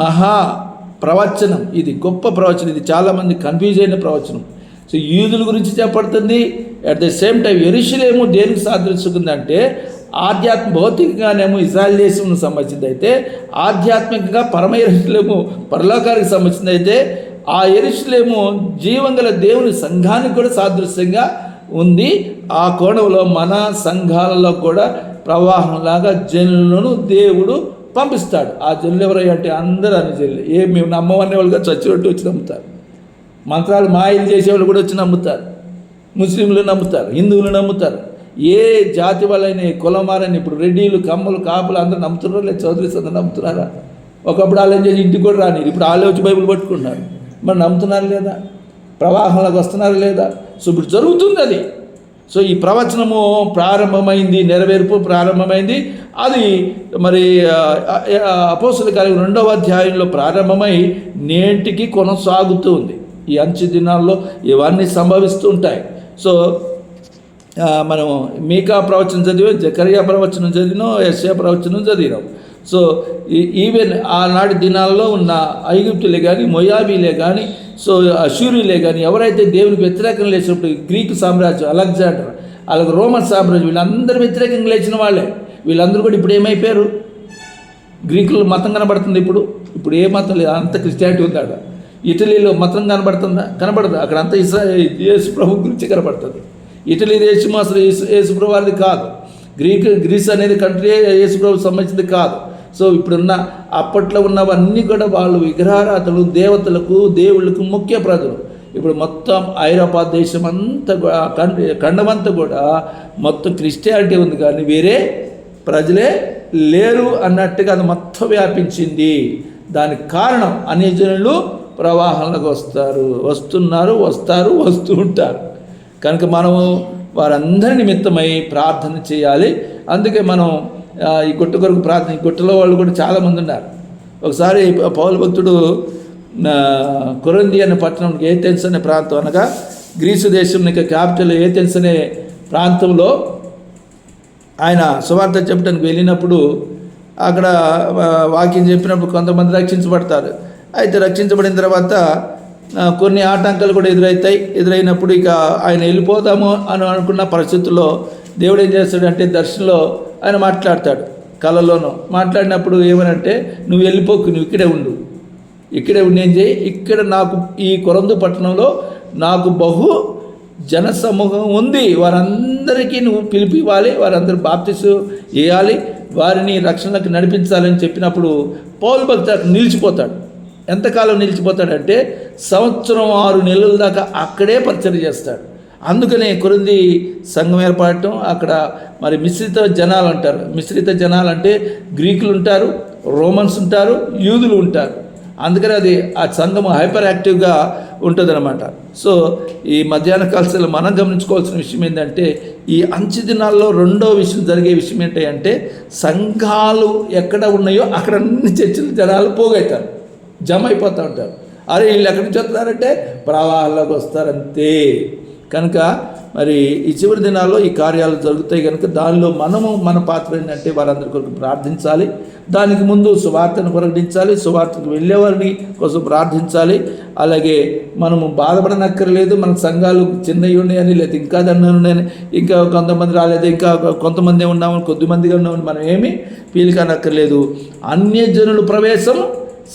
మహా ప్రవచనం, ఇది గొప్ప ప్రవచనం. ఇది చాలామంది కన్ఫ్యూజ్ అయిన ప్రవచనం. సో యూదుల గురించి చెప్పబడుతుంది. అట్ ద సేమ్ టైం యెరూషలేము దేనికి సాదృశ్యందంటే భౌతికంగానేమో ఇజ్రాయెల్ దేశం సంబంధించింది, అయితే ఆధ్యాత్మికంగా పరమ యెరూషలేము పరలోకానికి సంబంధించింది. అయితే ఆ యెరూషలేము జీవం గల దేవుని సంఘానికి కూడా సాదృశ్యంగా ఉంది. ఆ కోణంలో మన సంఘాలలో కూడా ప్రవాహంలాగా జనులను దేవుడు పంపిస్తాడు. ఆ జనులు ఎవరై అంటే అందరూ అని జనులు. మేము నమ్మవనే వాళ్ళుగా చచ్చినట్టు వచ్చి నమ్ముతారు. మంత్రాలు మాయలు చేసేవాళ్ళు కూడా వచ్చి నమ్ముతారు. ముస్లింలు నమ్ముతారు, హిందువులు నమ్ముతారు, ఏ జాతి వాళ్ళని కులమారని. ఇప్పుడు రెడ్డిలు, కమ్మలు, కాపులు అందరూ నమ్ముతున్నారా? లేదు చౌదరీస్ అందరూ నమ్ముతున్నారా? ఒకప్పుడు వాళ్ళు ఏం చేసి ఇంటికి కూడా రాని, ఇప్పుడు వాళ్ళే వచ్చి బైబిల్ పట్టుకుంటున్నారు. మరి నమ్ముతున్నారు లేదా? ప్రవాహంలోకి వస్తున్నారు లేదా? సో ఇప్పుడు జరుగుతుంది అది. సో ఈ ప్రవచనము ప్రారంభమైంది, నెరవేర్పు ప్రారంభమైంది. అది మరి అపోస్తలుల కార్యములు 2వ అధ్యాయంలో ప్రారంభమై నేటికి కొనసాగుతూ ఉంది. ఈ అంచె దినాల్లో ఇవన్నీ సంభవిస్తూ ఉంటాయి. సో మనం మీకా ప్రవచనం చదివాం, జకరియా ప్రవచనం చదివినాం, యెషయా ప్రవచనం చదివినాం. సో ఈవెన్ ఆనాటి దినాల్లో ఉన్న ఐగుప్తులే కానీ, మొయాబీలే కానీ, సో అష్షూరీలే కానీ, ఎవరైతే దేవునికి వ్యతిరేకంగా లేచినప్పుడు గ్రీకు సామ్రాజ్యం, అలెగ్జాండర్, అలాగే రోమన్ సామ్రాజ్యం, వీళ్ళందరూ వ్యతిరేకంగా లేచిన వాళ్ళే. వీళ్ళందరూ కూడా ఇప్పుడు ఏమైపోయారు? గ్రీకులు మతం కనబడుతుంది. ఇప్పుడు ఏ మతం లేదు, అంత క్రిస్టియానిటీ ఉంది అక్కడ. ఇటలీలో మతం కనబడుతుందా? కనబడదు. అక్కడ అంతా యేసు ప్రభు గురించి కనబడుతుంది. ఇటలీ దేశం అసలు యేసు ప్రభు వారిది కాదు. గ్రీస్ అనేది కంట్రీ యేసు ప్రభు సంబంధించింది కాదు. సో ఇప్పుడున్న అప్పట్లో ఉన్నవన్నీ కూడా వాళ్ళు విగ్రహారాధనలు, దేవతలకు, దేవుళ్ళకు ముఖ్య ప్రజలు. ఇప్పుడు మొత్తం ఐరోపా దేశం అంతా ఖండమంతా కూడా మొత్తం క్రిస్టియానిటీ ఉంది, కానీ వేరే ప్రజలే లేరు అన్నట్టుగా అది మొత్తం వ్యాపించింది. దానికి కారణం అన్యజనులు ప్రవాహంలోకి వస్తారు, వస్తూ ఉంటారు. కనుక మనము వారందరి నిమిత్తమై ప్రార్థన చేయాలి. అందుకే మనం ఈ గుట్ట కొరకు ప్రార్థన, ఈ గుట్టలో వాళ్ళు కూడా చాలామంది ఉన్నారు. ఒకసారి పౌలు భక్తుడు కొరింథీ అనే పట్టణం, ఏథెన్స్ అనే ప్రాంతం, అనగా గ్రీసు దేశం యొక్క క్యాపిటల్ ఏథెన్స్ అనే ప్రాంతంలో ఆయన సువార్త చెప్పడానికి వెళ్ళినప్పుడు అక్కడ వాక్యం చెప్పినప్పుడు కొంతమంది రక్షించబడతారు. అయితే రక్షించబడిన తర్వాత కొన్ని ఆటంకాలు కూడా ఎదురైనప్పుడు ఇక ఆయన వెళ్ళిపోతాము అని అనుకున్న పరిస్థితుల్లో దేవుడు ఏం చేస్తాడంటే దర్శనంలో ఆయన మాట్లాడతాడు, కళలోనూ మాట్లాడినప్పుడు ఏమనంటే, నువ్వు వెళ్ళిపోకు, నువ్వు ఇక్కడే ఉండి ఏం చేయి, ఇక్కడ నాకు ఈ కొరందు పట్టణంలో నాకు బహు జనసమూహం ఉంది, వారందరికీ నువ్వు పిలిపి ఇవ్వాలి, వారందరూ బాప్తిసు వేయాలి, వారిని రక్షణలకు నడిపించాలని చెప్పినప్పుడు పౌలు భక్తుడు నిలిచిపోతాడు. ఎంతకాలం నిలిచిపోతాడంటే 1.5 నెలల దాకా అక్కడే పరిచయం చేస్తాడు. అందుకనే కొరింథీ సంఘం ఏర్పడటం, అక్కడ మరి మిశ్రిత జనాలు అంటారు. మిశ్రిత జనాలు అంటే గ్రీకులు ఉంటారు, రోమన్స్ ఉంటారు, యూదులు ఉంటారు. అందుకని అది ఆ సంఘం హైపర్ యాక్టివ్గా ఉంటుందన్నమాట. సో ఈ మధ్యాహ్న కాలంలో మనం గమనించుకోవాల్సిన విషయం ఏంటంటే, ఈ అంచె దినాల్లో రెండో విషయం జరిగే విషయం ఏంటంటే, సంఘాలు ఎక్కడ ఉన్నాయో అక్కడ అన్ని చర్చలు జనాలు పోగవుతారు, జమ అయిపోతూ ఉంటారు. అరే వీళ్ళు ఎక్కడి నుంచి వస్తున్నారంటే ప్రవాహాల్లోకి వస్తారంతే. కనుక మరి ఈ చివరి దినాల్లో ఈ కార్యాలు జరుగుతాయి కనుక దానిలో మనము మన పాత్ర ఏంటంటే వారందరి కొరకు ప్రార్థించాలి. దానికి ముందు సువార్తను ప్రకటించాలి, సువార్తకు వెళ్ళేవారిని కోసం ప్రార్థించాలి. అలాగే మనము బాధపడనక్కర్లేదు, మన సంఘాలు చిన్నవి ఉన్నాయని, లేదా ఇంకా దాన్ని ఉన్నాయని, ఇంకా కొంతమంది రాలేదు, ఇంకా కొంతమంది ఉన్నామని, కొద్దిమందిగా ఉన్నామని మనం ఏమీ ఫీల్ కానక్కర్లేదు. అన్యజనుల ప్రవేశం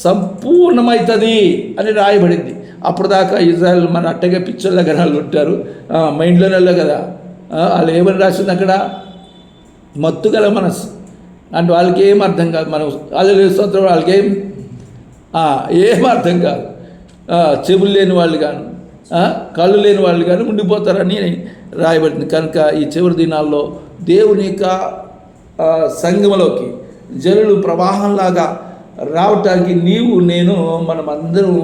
సంపూర్ణమవుతుంది అని రాయబడింది. అప్పుడు దాకా ఇజ్రాయెల్ మన అట్టగా పిచ్చోళ్ళ గరాలు ఉంటారు, మైండ్లోనే కదా. వాళ్ళు ఏమని రాసింది అక్కడ, మత్తు గల మనసు అంటే వాళ్ళకి ఏం అర్థం కాదు. మనం వాళ్ళు స్తోత్రం, వాళ్ళకి ఏం అర్థం కాదు. చెవులు లేని వాళ్ళు కానీ కళ్ళు లేని వాళ్ళు కానీ ఉండిపోతారని రాయబడింది. కనుక ఈ చివరి దినాల్లో దేవుని యొక్క సంఘంలోకి జనులు ప్రవాహంలాగా రావటానికి నీవు నేను మనమందరం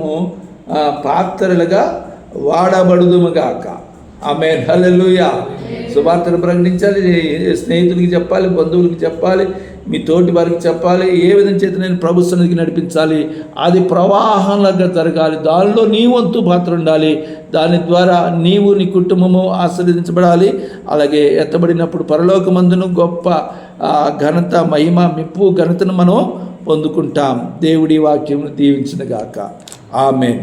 పాత్రలుగా వాడబడుదుముగాక. ఆమేన్, హల్లెలూయా. సువార్తను ప్రకటించాలి, స్నేహితులకి చెప్పాలి, బంధువులకి చెప్పాలి, మీ తోటి వారికి చెప్పాలి. ఏ విధంగా చేత నేను ప్రభు సన్నిధికి నడిపించాలి, అది ప్రవాహంలాగా జరగాలి. దానిలో నీ వంతు పాత్ర ఉండాలి. దాని ద్వారా నీవు నీ కుటుంబము ఆశీర్వదించబడాలి. అలాగే ఎత్తబడినప్పుడు పరలోకమందును గొప్ప ఘనత, మహిమ, మెప్పు, ఘనతను మనం పొందుకుంటాం. దేవుడి వాక్యమును దీవించునుగాక. ఆమేన్.